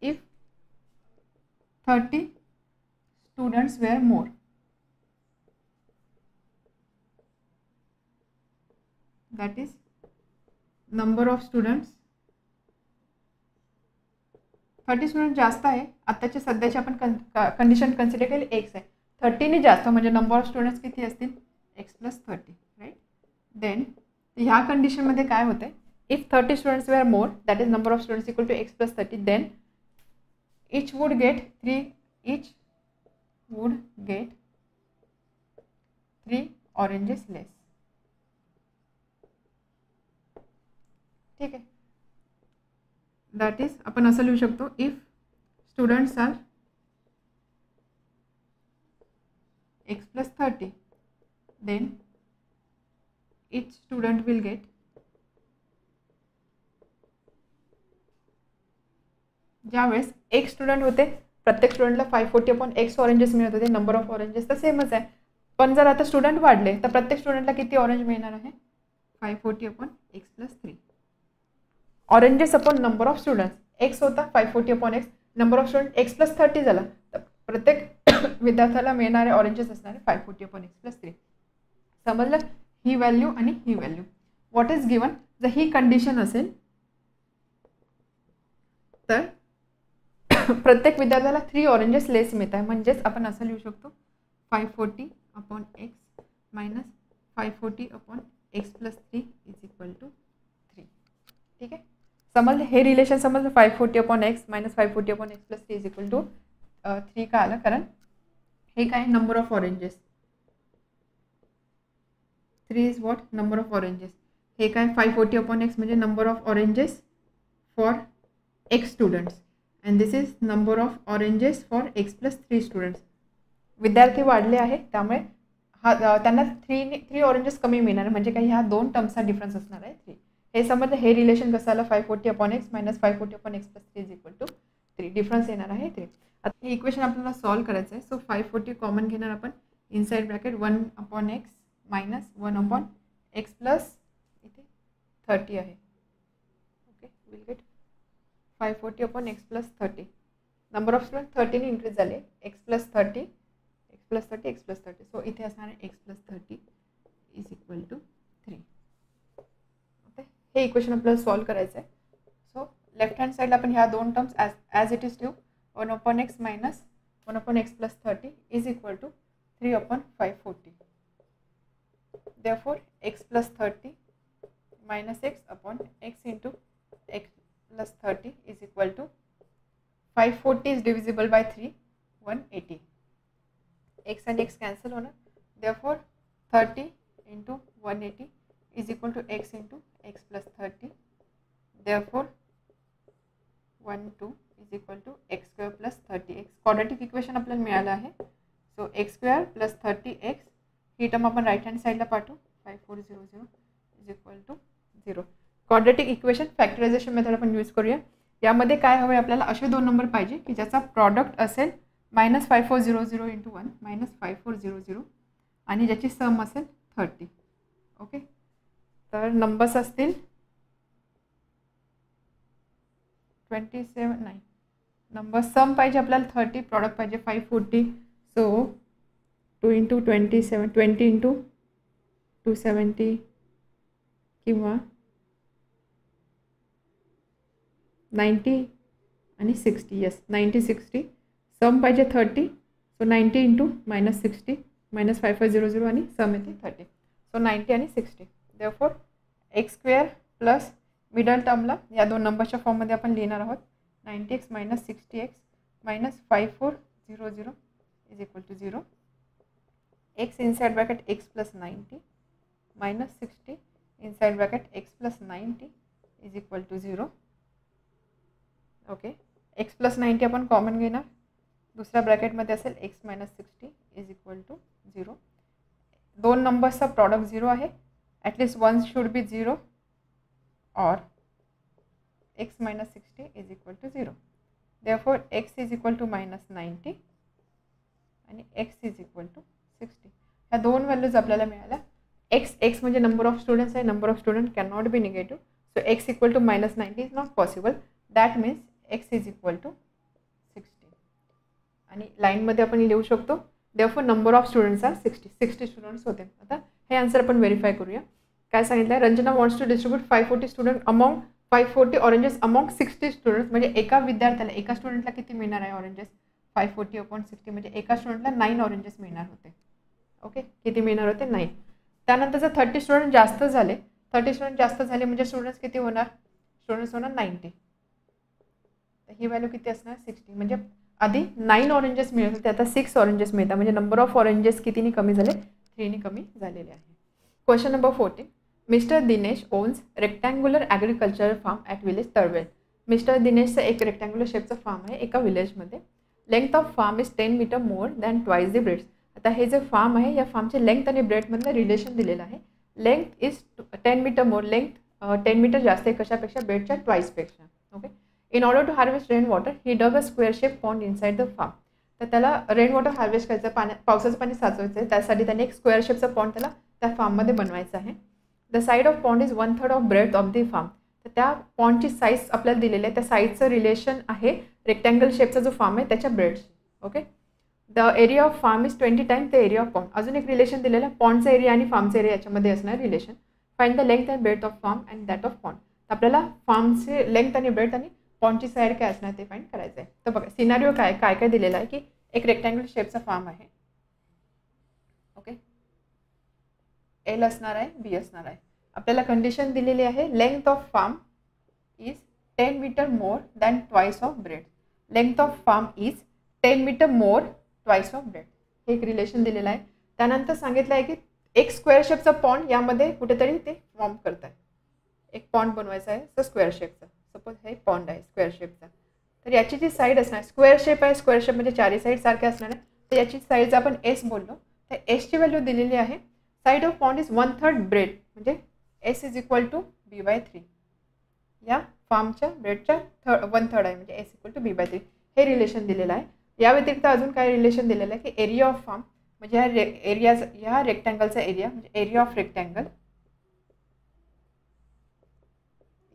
if 30 students were more? That is number of students. 30 student जास्त आहे, आत्ताच्या सध्याची आपण कंडिशन कन्सिडर केली x आहे, 30ने जास्त म्हणजे नंबर ऑफ स्टुडंट्स किती असतील? x+30, right. देन ह्या कंडिशनमध्ये काय होते? If 30 students were more, that is number of students equal to x+30, then each would get 3 oranges less. ठीक आहे, that is आपण असं लिहू शकतो, if students are x+30, then each student will get ज्यावेळेस एक स्टुडंट होते प्रत्येक स्टुडंटला 540/x ऑरेंजेस मिळत होते, नंबर ऑफ ऑरेंजेस तर सेमच आहे. पण जर आता स्टुडंट वाढले तर प्रत्येक स्टुडंटला किती ऑरेंज मिळणार आहे? 540/x+3. Oranges upon number of students, x होता 540/x, number of student x+30 झाला, तर प्रत्येक विद्यार्थ्याला मिळणारे ऑरेंजेस असणारे 540/x+3. समजलं? ही व्हॅल्यू आणि ही व्हॅल्यू. What is given? जर ही कंडिशन असेल तर प्रत्येक विद्यार्थ्याला 3 ऑरेंजेस लेस मिळत आहे. म्हणजेच आपण असं लिहू शकतो 540/x minus 540/x+3 is equal to 3. ठीक आहे, समजलं? हे रिलेशन समजलं? 540/x minus 540/x+3 is equal to 3 का आलं? कारण हे काय? Number of oranges. 3 is what? Number of oranges. हे काय? 540/x म्हणजे number of oranges for x students and this is number of oranges for x+3 students. विद्यार्थी वाढले आहे त्यामुळे त्यांना 3 ऑरेंजेस कमी मिळणार, म्हणजे काही ह्या दोन टर्म्सचा डिफरन्स असणार आहे 3. हे समजलं? हे रिलेशन कसं आलं? 540/x minus 540/x+3 is equal to 3. Difference येणार आहे 3. आता हे इक्वेशन आपल्याला सॉल्व्ह करायचं आहे. सो 540 कॉमन घेणार आपण, inside bracket 1/x minus 1/x plus इथे 30 आहे. Okay, will get 540/x+30. Number of student 30 ने इन्क्रीज झाले, x plus 30 x plus 30. So इथे असणार आहे x plus 30 is equal to 3. Okay, हे इक्वेशन आपल्याला सॉल्व करायचं आहे. सो लेफ्ट हँड साईडला आपण ह्या दोन टर्म्स ॲज इट इज ठेवू. 1/x minus 1/x plus 30 is equal to 3/540. Therefore x plus 30 minus x into x plus 30 is equal to 540 is divisible by 3, 180. X and x cancel होना. Therefore 30 into 180 is equal to x into x plus 30. Therefore 1 2 is equal to x square plus 30x. Quadratic equation आपल्याला मिळालं आहे. So x square plus 30x ही term आपण right hand साईडला पाठवू. 5400 is equal to 0. Quadratic equation factorisation method आपण use करूया. यामध्ये काय हवे आपल्याला, असे दोन नंबर पाहिजे की ज्याचा प्रॉडक्ट असेल -5400 इंटू 1 -5400 आणि ज्याची सम असेल 30. ओके, तर नंबर्स असतील 27 नाही, नंबर सम पाहिजे आपल्याला 30, प्रॉडक्ट पाहिजे 540. सो 2 इंटू 27 20 इंटू 270 किंवा 90 आणि 60. येस, 90 60. सम पाहिजे 30. सो 90 इंटू -60 -5400 आणि सम येते 30. सो 90 आणि 60. Therefore x square plus middle टर्मला या दोन नंबरच्या फॉर्ममध्ये आपण लिहिणार आहोत. 90x minus 60x minus 5400 is equal to 0. x inside bracket x plus 90 minus 60 inside bracket x plus 90 is equal to 0. Okay, x plus 90 आपण कॉमन घेणार. दुसऱ्या ब्रॅकेटमध्ये असेल x minus 60 is equal to 0. दोन नंबर्सचा प्रॉडक्ट 0 आहे. At least one should be 0 or x minus 60 is equal to 0. Therefore x is equal to minus 90 आणि x is equal to 60. ह्या दोन values आपल्याला मिळाल्या. x म्हणजे नंबर ऑफ स्टुडंट्स आहे. Number of student can not be negative. So x equal to -90 is not possible. That means x is equal to 60. आणि लाईनमध्ये आपण लिहू शकतो therefore number of students are 60 students होते. आता हे आन्सर आपण व्हेरीफाय करूया. काय सांगितलं आहे, Ranjana wants to distribute 540 student among 540 oranges among 60 students. म्हणजे एका विद्यार्थ्याला, एका स्टुडंटला किती मिळणार आहे ऑरेंजेस? 540/60 म्हणजे एका स्टुडंटला 9 ऑरेंजेस मिळणार होते. ओके, किती मिळणार होते? 9. त्यानंतर जर 30 स्टुडंट जास्त झाले, 30 स्टुडंट जास्त झाले म्हणजे स्टुडंट्स किती होणार? स्टुडंट्स होणार 90. तर ही व्हॅल्यू किती असणार? 60. म्हणजे आधी 9 ऑरेंजेस मिळत होते, आता 6 ऑरेंजेस मिळतात. म्हणजे नंबर ऑफ ऑरेंजेस कितीने कमी झाले? 3 ने कमी झालेले आहे. Question number 14. Mister Dinesh owns rectangular agricultural farm at village Talwel. Mister दिनेशचं एक रेक्टँग्युलर शेपचं फार्म आहे एका विलेजमध्ये. Length of farm is 10 metre more than twice the breadth. आता हे जे फार्म आहे या फार्मचे लेंथ आणि ब्रेडमधलं रिलेशन दिलेलं आहे. Length is 10 metre more, length 10 metre जास्त आहे कशापेक्षा? ब्रेडच्या ट्वाईसपेक्षा. Okay, in order to harvest rain water he dug a square shape pond inside the farm. तर त्याला रेन वॉटर हार्वेस्ट करायचं, पावसाचं पाणी साचवायचं आहे. त्यासाठी त्याने एक स्क्वेअर शेपचा पॉन्ड त्याला त्या फार्ममध्ये बनवायचा आहे. The side of pond is 1/3 of breadth of the farm. तर त्या पॉन्डची साईज आपल्याला दिलेली आहे. त्या साईजचं रिलेशन आहे रेक्टँगल शेपचा जो फार्म आहे त्याच्या ब्रेडशी. Okay, the area of farm is 20 times the area of pond. अजून एक रिलेशन दिलेलं आहे, पॉन्डचा एरिया आणि फार्मचा एरिया याच्यामध्ये असणार relation. Find the length and breadth of farm and that of pond. आपल्याला फार्मचे लेंथ आणि ब्रेथ आणि पॉन्डची साईड काय असणार ते फाइंड करायचं आहे. तर बघा सिनारिओ काय काय दिलेला आहे की एक रेक्टँगल शेपचा फार्म आहे. ओके, एल असणार आहे, बी असणार आहे. आपल्याला कंडिशन दिलेली आहे length of farm is 10 metre more than twice of breadth. Length of farm is 10 metre more twice of breadth. हे एक रिलेशन दिलेलं आहे. त्यानंतर सांगितलं आहे की एक स्क्वेअर शेपचा पॉन्ड यामध्ये कुठेतरी ते फॉर्म करत आहे. एक पॉन्ड बनवायचा आहे तर स्क्वेअर शेपचा. सपोज हे पॉन्ड आहे स्क्वेअर शेपचा. तर याची जी साईड असणार, स्क्वेअर शेप आहे, स्क्वेअर शेप म्हणजे चारही साईड सारखे असणार आहे. तर याची साईज आपण एस बोललो. तर एसची व्हॅल्यू दिलेली आहे. Side of pond is 1/3 breadth म्हणजे S is equal to b/3. या फार्मच्या ब्रेडच्या 1/3 आहे म्हणजे एस इक्वल टू b/3. हे रिलेशन दिलेलं आहे. या व्यतिरिक्त अजून काय रिलेशन दिलेलं आहे की एरिया ऑफ फार्म म्हणजे ह्या रेक्टँगलचा एरिया म्हणजे area of rectangle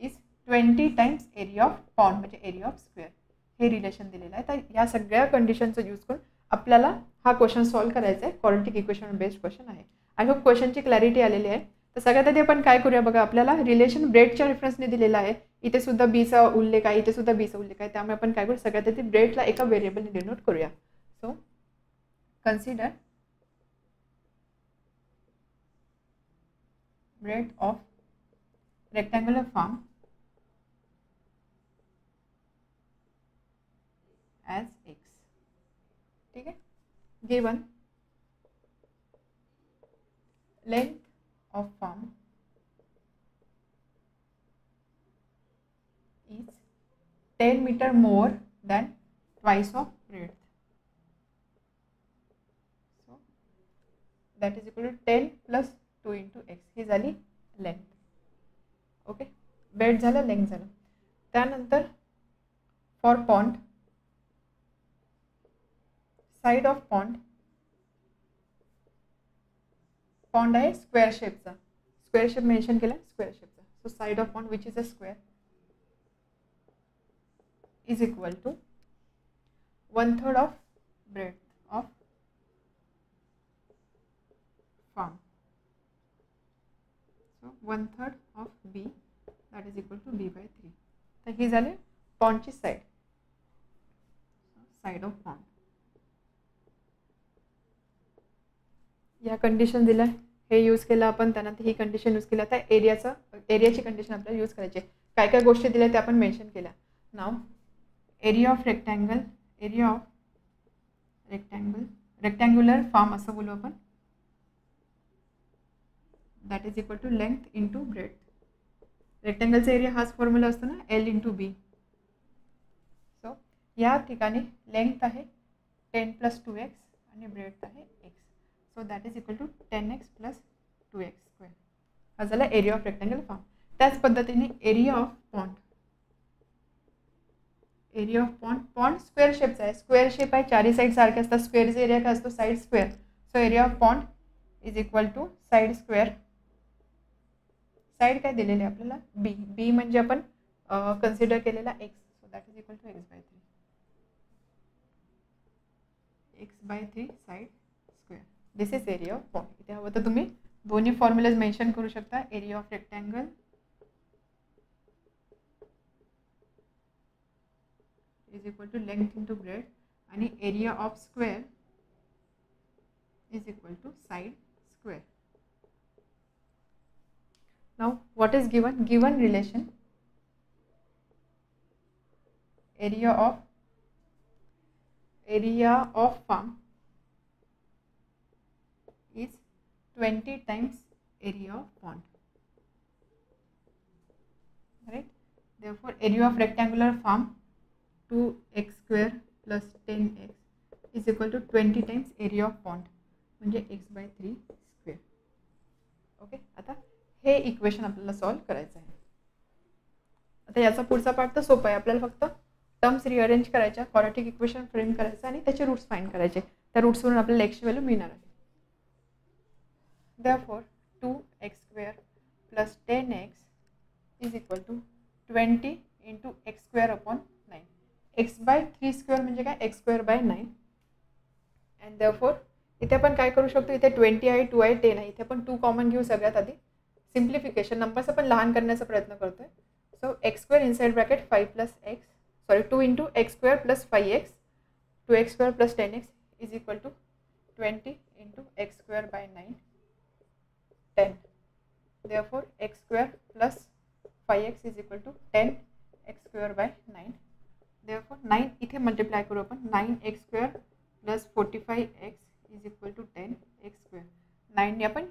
is 20 times area of pond म्हणजे एरिया ऑफ स्क्वेअर. हे रिलेशन दिलेलं आहे. तर या सगळ्या कंडिशनचा यूज करून आपल्याला हा क्वेश्चन सॉल्व्ह करायचा आहे. क्वाड्रॅटिक इक्वेशन बेस्ड क्वेश्चन आहे. आय होप क्वेश्चनची क्लॅरिटी आलेली आहे. तर सगळ्यात आधी आपण काय करूया बघा, आपल्याला रिलेशन ब्रेडच्या रेफरन्सने दिलेला आहे. इथे सुद्धा बीचा उल्लेख आहे, इथे सुद्धा बीचा उल्लेख आहे. त्यामुळे आपण काय करू, सगळ्यात आधी ब्रेडला एका व्हेरिएबलने डिनोट करूया. So consider bread of rectangular form as x. ठीक है. Given length of form is 10 meter more than twice of breadth. So that is equal to 10 plus 2 into x. ही झाली length. ओके, breadth झालं, length झालं. त्यानंतर for pond, side of pond आहे square शेपचा, square shape mention केला square शेपचा. So side of pond which is a square is equal to 1/3 of breadth of farm. So 1/3 of b that is equal to b/3. तर ही झाली पॉन्डची side, side of pond. या condition दिल्या, हे use केलं आपण. त्यानंतर ही कंडिशन यूज केली. आता एरियाची कंडिशन आपल्याला यूज करायची. काय काय गोष्टी दिल्या त्या आपण मेन्शन केल्या. नाव एरिया ऑफ रेक्टँग्युलर फॉर्म असं बोलू आपण, that is equal to length into breadth. रेक्टँगलचा एरिया हाच फॉर्म्युला असतो ना, L इंटू बी. सो या ठिकाणी लेंथ आहे 10 + 2x आणि ब्रेड्थ आहे x. So that is equal to 10x + 2x². हा झाला एरिया ऑफ रेक्टँगल फॉर्म. त्याच पद्धतीने area of pond, pond square शेपचा आहे. स्क्वेअर शेप आहे, चारही साईड सारखे असतात. स्क्वेअरचा एरिया काय असतो, side square. So area of pond is equal to side square. Side काय दिलेली आहे आपल्याला, बी म्हणजे आपण कन्सिडर केलेला x. So that is equal to x/3 side square. This is area of pond. इथे हवं तर तुम्ही दोन्ही फॉर्म्युलाज मेन्शन करू शकता. Area of rectangle is equal to length into breadth आणि area of square is equal to side square. Now what is given relation area of farm is 20 times area of pond, right? Therefore area of rectangular form 2x² plus 10x is equal to 20 times area of pond म्हणजे x/3 square. Okay, आता हे equation आपल्याला solve करायचं आहे. आता याचा पुढचा part तर सोपा आहे. आपल्याला फक्त टर्म्स रिअरेंज करायच्या, क्वाड्रॅटिक इक्वेशन फ्रेम करायचं आणि त्याचे रूट्स फाइंड करायचे. त्या रूट्सवरून आपल्याला x ची व्हॅल्यू मिळणार आहे. Therefore 2x² plus 10x is equal to 20 into x²/9. x/3² म्हणजे काय, x²/9. and therefore इथे आपण काय करू शकतो, इथे 20 आहे, 2 आहे, 10 आहे. इथे आपण 2 कॉमन घेऊ. सगळ्यात आधी सिम्प्लिफिकेशन, नंबर्स आपण लहान करण्याचा प्रयत्न करतोय. So x² inside bracket 2 into x² plus 5x, 2x² plus 10x is equal to 20 into x²/9, 10. Therefore x² plus 5x is equal to 10 x²/9. Therefore 9 इथे मल्टिप्लाय करू आपण. 9x² plus 45x is equal to 10 x². 9 ने आपण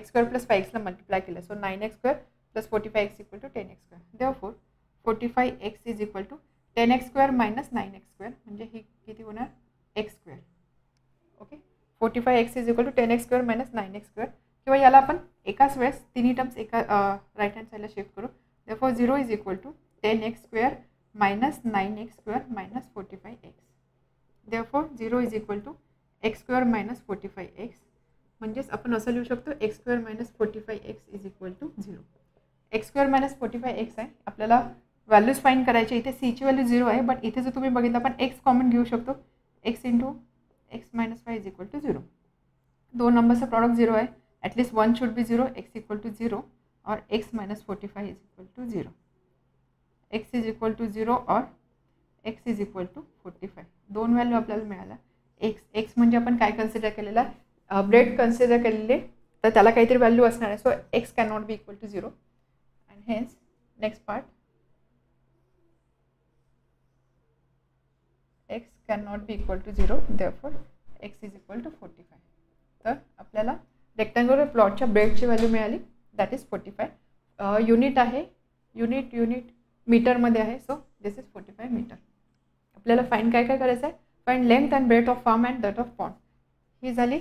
x² plus 5x ला multiply केलं. So 9x² plus 45x equal to 10x². Therefore 45x is equal to 10x² minus 9x² म्हणजे ही किती होणार, x². Okay, 45x is equal to 10x² minus 9x². किंवा याला आपण एकाच वेळेस तिन्ही टर्म्स एका राईट हँड साईडला शिफ्ट करू. Therefore 0 is equal to 10x² minus 9x² minus 45x. Therefore 0 is equal to x² minus 45x. म्हणजेच आपण असं लिहू शकतो x² minus 45x is equal to 0. x² minus 45x आहे. आपल्याला व्हॅल्यूज फाइंड करायचे. इथे सीची व्हॅल्यू 0 आहे, बट इथे जर तुम्ही बघितलं आपण एक्स कॉमन घेऊ शकतो. X into x minus 5 is equal to 0. दोन नंबरचं प्रॉडक्ट 0 आहे. At least one should be 0. X equal to 0 और x minus 45 is equal to 0. X is equal to 0 और एक्स इज इक्वल टू 45. दोन व्हॅल्यू आपल्याला मिळाल्या. एक्स म्हणजे आपण काय कन्सिडर केलेला, ब्रेड कन्सिडर केलेले, तर त्याला काहीतरी व्हॅल्यू असणार आहे. So x can not be equal to 0 and hence next part x cannot be equal to 0, therefore x is equal to 45. तर आपल्याला रेक्टँग्युलर प्लॉटच्या ब्रेडची व्हॅल्यू मिळाली, दॅट इज 45. युनिट आहे, युनिट मीटरमध्ये आहे. So this is 45 metre. आपल्याला find काय करायचं आहे, find length and breadth of farm and that of pond. ही झाली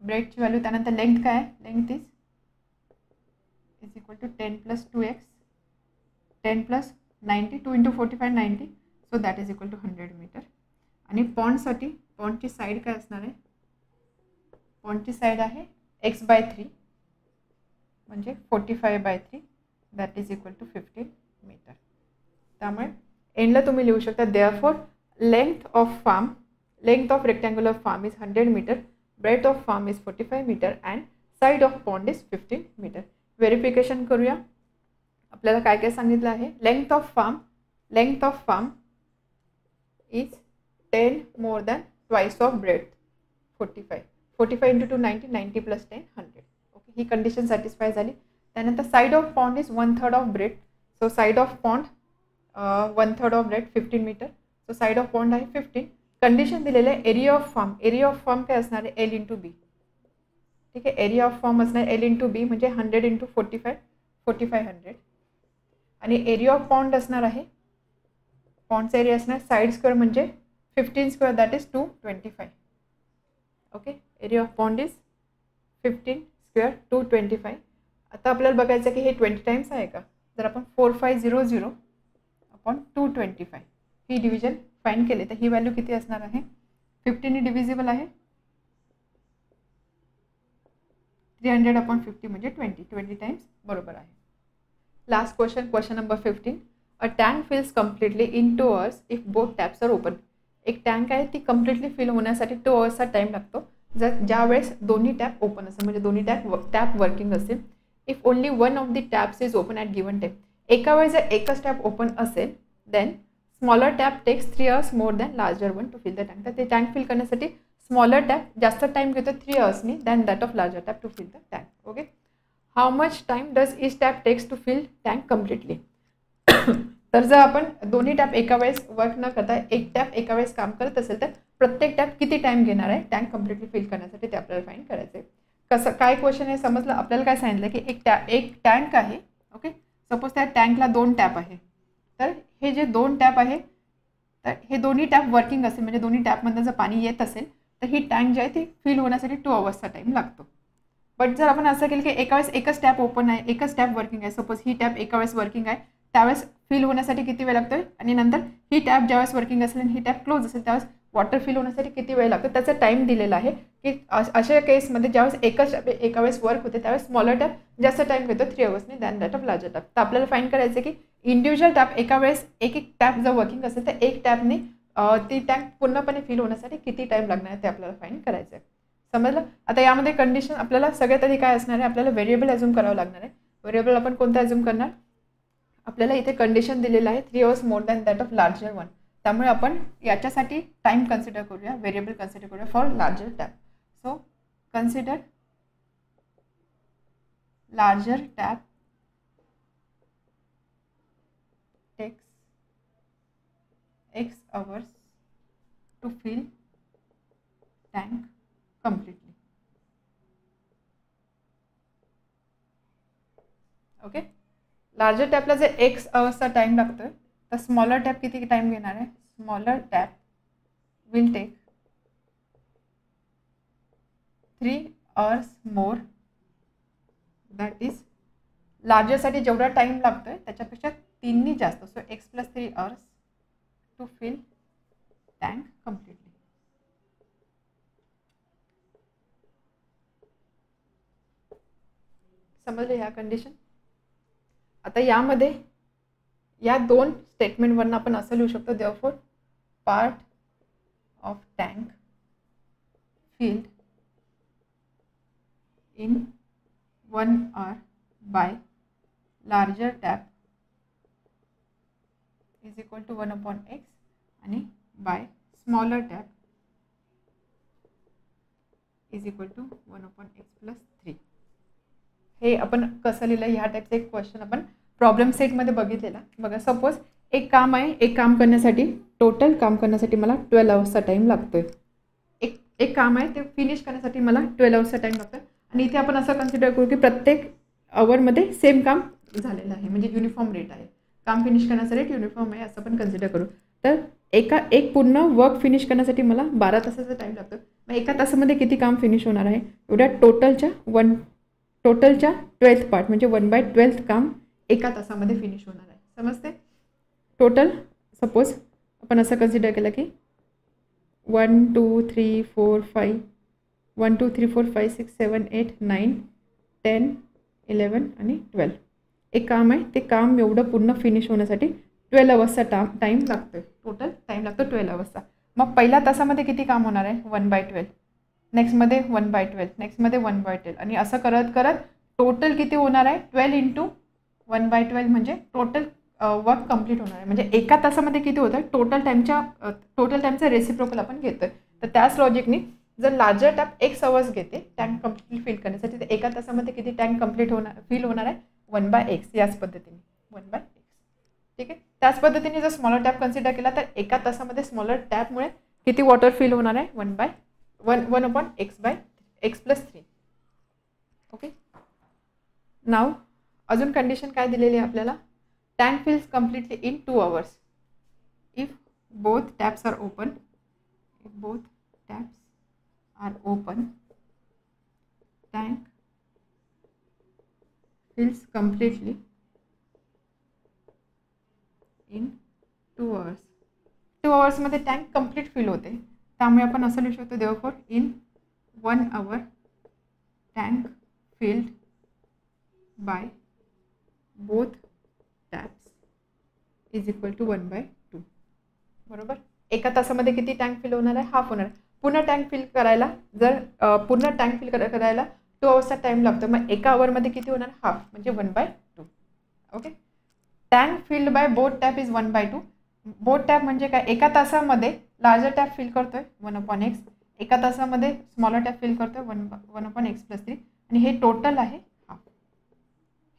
ब्रेडची व्हॅल्यू. त्यानंतर लेंथ काय आहे, length is equal to 10 + 2x, 10 + 90, 2 × 45 90, so that is equal to 100 metre. आणि पॉन्डसाठी पॉन्डची साईड काय असणार आहे, पॉन्डची साईड आहे x/3 म्हणजे 45/3, that is equal to 15 metre. त्यामुळे एंडला तुम्ही लिहू शकता therefore length of rectangular farm is 100 metre, breadth of farm is 45 metre and side of pond is 15 metre. Verification करूया. आपल्याला काय काय सांगितलं आहे, length of farm is 10 more than twice of breadth, 45 into 2 90, 90 + 10 100. Okay, ही कंडिशन सॅटिस्फाय झाली. त्यानंतर side of pond is 1/3 of breadth. So side of pond 1/3 of breadth 15 metre. So side of pond आहे 15. कंडिशन दिलेलं आहे area of form काय असणार आहे, L × B. ठीक आहे, एरिया ऑफ फार्म असणार L × B म्हणजे 100 × 45, 4500. आणि एरिया ऑफ पॉन्ड असणार आहे, पॉन्डचा एरिया असणार साईड स्क्वेअर म्हणजे 15 square, that is 225. Okay, area of pond is 15 square 225. आता आपल्याला बघायचं की हे 20 टाइम्स आहे का. जर आपण 4500 अपॉन 225 ही डिव्हिजन फाइंड केले तर ही व्हॅल्यू किती असणार आहे, 15 डिव्हिजिबल आहे, 300/50 म्हणजे 20 टाइम्स बरोबर आहे. Last question number 15. A tank fills completely in 2 hours if both taps are open. एक टँक आहे ती कम्प्लिटली फिल होण्यासाठी 2 hours टाईम लागतो जर ज्या वेळेस दोन्ही टॅप ओपन असेल, म्हणजे दोन्ही टॅप वर्किंग असेल. If only one of the taps is open at given time. एका वेळेस जर एकच टॅप ओपन असेल then smaller tap takes 3 hours more than larger one to fill the tank. तर ते टँक फिल करण्यासाठी स्मॉलर टॅप जास्त टाईम घेतो 3 hoursनी than that of larger tap to fill the tank. Okay, how much time does each tap takes to fill tank completely. तर जर आपण दोन्ही टॅप एका वेळेस वर्क न करता एक टॅप एका वेळेस काम करत असेल तर प्रत्येक टॅप किती टाइम घेणार आहे टँक कम्प्लिटली फिल करण्यासाठी ते आपल्याला फाइंड करायचं आहे. कसं काय क्वेश्चन आहे समजलं. आपल्याला काय सांगितलं की एक टँक आहे. ओके, सपोज त्या टँकला 2 टॅप आहे. तर हे जे 2 टॅप आहे तर हे दोन्ही टॅप वर्किंग असेल म्हणजे दोन्ही टॅपमधनं जर पाणी येत असेल तर ही टँक जी आहे ती फिल होण्यासाठी 2 hours टाईम लागतो. बट जर आपण असं केलं की एका वेळेस एकच टॅप ओपन आहे, एकच टॅप वर्किंग आहे, सपोज ही टॅप एका वेळेस वर्किंग आहे, त्यावेळेस फिल होण्यासाठी किती वेळ लागतोय आणि नंतर ही टॅप ज्यावेळेस वर्किंग असेल आणि ही टॅप क्लोज असेल त्यावेळेस वॉटर फिल होण्यासाठी किती वेळ लागतो त्याचा टाईम दिलेला आहे. की अशा केसमध्ये ज्यावेळेस एकच टॅप एका वेळेस वर्क होते त्यावेळेस स्मॉलर टॅप जास्त टाईम घेतो 3 hours than that of larger tap. तर आपल्याला फाइंड करायचं की इंडिव्हिज्युअल टॅप एका वेळेस एक टॅप जर वर्किंग असेल तर एक टॅपने ती टँक पूर्णपणे फिल होण्यासाठी किती टाईम लागणार आहे ते आपल्याला फाइंड करायचं आहे. समजलं. आता यामध्ये कंडिशन आपल्याला सगळ्यात आधी काय असणार आहे, आपल्याला व्हेरिएबल अज्यूम करावं लागणार आहे. व्हेरिएबल आपण कोणता अज्यूम करणार, आपल्याला इथे कंडिशन दिलेलं आहे 3 hours more than that of larger one. त्यामुळे आपण याच्यासाठी टाइम कन्सिडर करूया, व्हेरिएबल कन्सिडर करूया for larger tap. So consider larger tap takes x hours to fill tank completely. Okay, larger टॅपला जर x hours टाइम लागतोय तर स्मॉलर टॅप किती टाइम घेणार आहे, smaller tap will take 3 hours more, that is लार्जरसाठी जेवढा टाइम लागतोय त्याच्यापेक्षा 3 जास्त. So x + 3 hours to fill tank completely. समजले ह्या कंडिशन. आता यामध्ये या दोन स्टेटमेंटवरनं आपण असं लिहू शकतो, therefore part of tank filled in 1 hour by larger tap is equal to 1 upon x आणि by smaller tap is equal to 1 upon x plus 3. हे आपण कसं लिहिलं, ह्या टाईपचं एक क्वेश्चन आपण प्रॉब्लेम सेटमध्ये बघितलेला. बघा, सपोज एक काम आहे, एक काम करण्यासाठी टोटल काम करण्यासाठी मला 12 आवर्सचा टाईम लागतोय. एक काम आहे ते फिनिश करण्यासाठी मला 12 आवर्सचा टाईम लागतो आणि इथे आपण असं कन्सिडर करू की प्रत्येक आवरमध्ये सेम काम झालेलं आहे, म्हणजे युनिफॉर्म रेट आहे, काम फिनिश करण्याचा रेट युनिफॉर्म आहे असं पण कन्सिडर करू. तर एक पूर्ण वर्क फिनिश करण्यासाठी मला 12 तासाचा टाईम लागतो. मग एका तासामध्ये किती काम फिनिश होणार आहे, एवढ्या टोटलच्या 12th पार्ट म्हणजे 1/12 काम एका तासामध्ये फिनिश होणार आहे. समजते? टोटल सपोज आपण असं कन्सिडर केलं की 1 2 3 4 5 1 2 3 4 5 6 7 8 9 10 11 आणि 12 एक काम आहे, ते काम एवढं पूर्ण फिनिश होण्यासाठी 12 आवर्सचा टाईम लागतो. टोटल टाईम लागतो 12 आवर्सचा. मग पहिल्या तासामध्ये किती काम होणार आहे, 1/12, नेक्स्टमध्ये 1/12, नेक्स्टमध्ये 1/12 आणि असं करत करत टोटल किती होणार आहे, 12 × 1/12 म्हणजे टोटल वर्क कंप्लीट होणार आहे. म्हणजे एका तासामध्ये किती होतं, टोटल टाईमचा रेसिप्रोकल आपण घेतोय. तर त्याच लॉजिकनी जर लार्जर टॅप x आवर्स घेते टँक कंप्लीट फिल करण्यासाठी, तर एका तासामध्ये किती टँक कंप्लीट फिल होणार आहे, 1/x. याच पद्धतीने 1/x. ठीक आहे. त्याच पद्धतीने जर स्मॉलर टॅप कन्सिडर केला तर एका तासामध्ये स्मॉलर टॅपमुळे किती वॉटर फिल होणार आहे, 1 upon x plus 3. ओके. नाव अजून कंडिशन काय दिलेली आहे आपल्याला, tank fills completely in 2 hours if both taps are open. Tank fills completely in 2 hours. 2 hours मध्ये टँक कंप्लीट फिल होते. त्यामुळे आपण असं लिहू शकतो, therefore in 1 hour tank filled by both taps is equal to 1/2. बरोबर. एका तासामध्ये किती टँक फिल होणार आहे, हाफ होणार. पूर्ण टँक फिल करायला 2 आवर्सचा टाईम लागतो. मग एका आवरमध्ये किती होणार, हाफ म्हणजे 1/2. Okay. Tank filled by both tap is 1/2. Both tap म्हणजे काय, एका तासामध्ये लार्जर टॅप फिल करतोय 1 upon x, एका तासामध्ये स्मॉलर टॅप फिल करतोय 1 upon x plus 3 आणि हे टोटल आहे हाफ.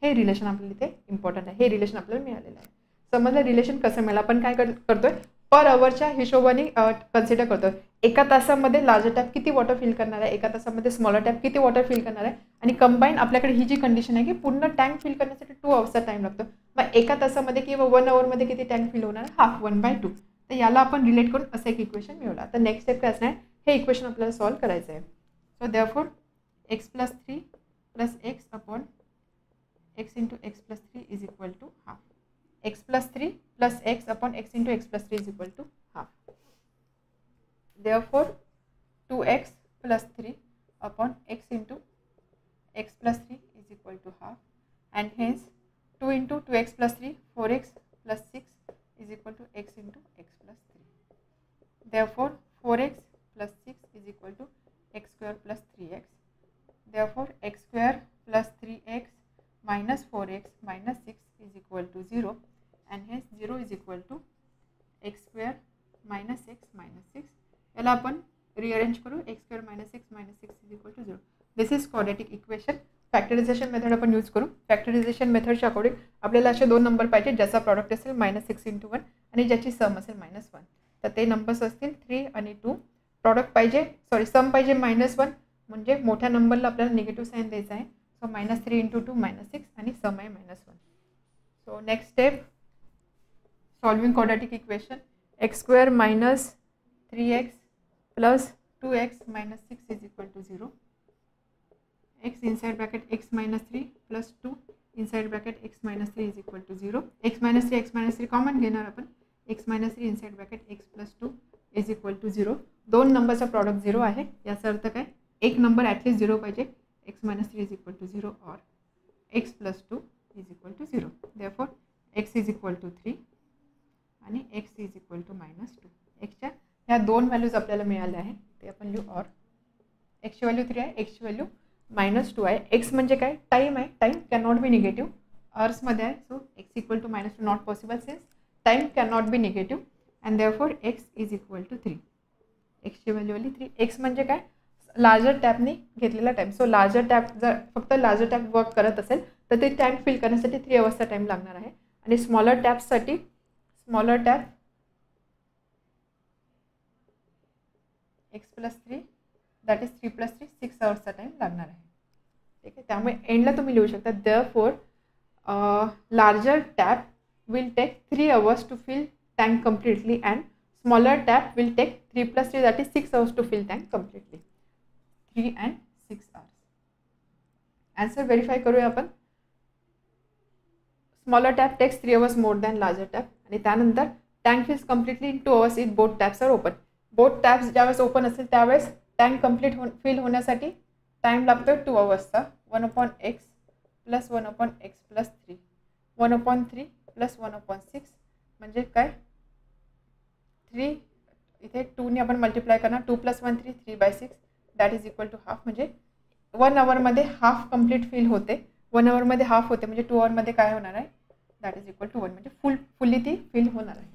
हे रिलेशन आपल्याला इथे इम्पॉर्टंट आहे. हे रिलेशन आपल्याला मिळालेलं आहे. समजलं रिलेशन कसं मिळालं. आपण काय करतोय, पर अवरच्या हिशोबाने कन्सिडर करतोय. एका तासामध्ये लार्जर टॅप किती वॉटर फिल करणार आहे, एका तासामध्ये स्मॉलर टॅप किती वॉटर फिल करणार आहे आणि कंबाईन आपल्याकडे ही जी कंडिशन आहे की पूर्ण टँक फिल करण्यासाठी 2 आवर्सचा टाईम लागतो. मग एका तासामध्ये किंवा 1 आवरमध्ये किती टँक फिल होणार, हाफ 1/2. तर याला आपण रिलेट करून असं एक इक्वेशन मिळवलं. तर नेक्स्ट स्टेप काय असणार, हे इक्वेशन आपल्याला सॉल्व्ह करायचं आहे. So therefore x plus 3 plus x upon x into x plus 3 is equal to half. X plus 3 plus x upon x into x plus 3 is equal to half. Therefore 2x plus 3 upon x into x plus 3 is equal to half, and hence 2 into 2x plus 3 4x plus 6 is equal to x into x plus 3. Therefore 4x plus 6 is equal to x square plus 3x. Therefore x square plus 3x minus 4x minus 6 is equal to 0, and hence 0 is equal to x square minus x minus 6. याला आपण rearrange करू, x square minus 6 minus 6 is equal to 0. This is quadratic equation. Factorisation method आपण use करू. Factorisation मेथडच्या according आपल्याला असे 2 number पाहिजे ज्याचा प्रॉडक्ट असेल -6 × 1 आणि ज्याची सम असेल -1. तर ते नंबर्स असतील 3 आणि 2. प्रॉडक्ट पाहिजे, सम पाहिजे -1, म्हणजे मोठ्या नंबरला आपल्याला निगेटिव्ह साईन द्यायचं आहे. सो -3 × 2 -6 आणि सम आहे -1. So next step, solving quadratic equation. x square minus 3x plus 2x minus 6 is equal to 0. X inside bracket x minus 3 plus 2 inside bracket x minus 3 is equal to 0. x minus 3 common घेणार आपण. x minus 3 inside bracket x plus 2 is equal to 0. दोन नंबरचा product 0 आहे. याचा अर्थ काय, एक number at least 0 पाहिजे. x minus 3 is equal to 0 or x plus 2 is equal to 0. Therefore x is equal to 3 आणि एक्स इज इक्वल टू -2. एक्सच्या ह्या 2 व्हॅल्यूज आपल्याला मिळाल्या आहे ते आपण लिहू. ऑर एक्सची व्हॅल्यू 3 आहे, एक्सची व्हॅल्यू -2 आहे. एक्स म्हणजे काय? टाईम आहे. Time cannot be negative. अर्समध्ये आहे. So x equal to -2 not possible since time cannot be negative and therefore x is equal to 3. एक्सची व्हॅल्यू आली 3. एक्स म्हणजे काय? लार्जर टॅपने घेतलेला टाईम. सो लार्जर टॅप जर फक्त लार्जर टॅप वर्क करत असेल तर ते टँक फिल करण्यासाठी 3 अवर्सचा टाईम लागणार आहे आणि स्मॉलर टॅपसाठी smaller tap x plus 3 that is 3 + 3 6 अवर्सचा टाईम लागणार आहे. ठीक आहे. त्यामुळे एंडला तुम्ही लिहू शकता therefore larger tap will take 3 hours to fill tank completely and smaller tap will take 3 + 3 that is 6 hours to fill tank completely. 3 and 6 hours. Answer verify करूया आपण. Smaller tap takes 3 hours more than larger tap आणि त्यानंतर tank fills completely in 2 hours if both taps are open. Both taps ज्यावेळेस open असेल त्यावेळेस tank complete fill होण्यासाठी time लागतो 2 अवर्सचा. 1/x + 1/x + 3 1/3 + 1/6 म्हणजे काय? 3 इथे 2ने आपण मल्टिप्लाय करणार. 2 + 1 3 3/6 that is equal to half. म्हणजे 1 अवरमध्ये हाफ कम्प्लीट फिल होते. 1 अवरमध्ये हाफ होते म्हणजे 2 अवरमध्ये काय होणार आहे? दॅट इज इक्वल टू 1 म्हणजे फुल्ली ती फिल होणार आहे.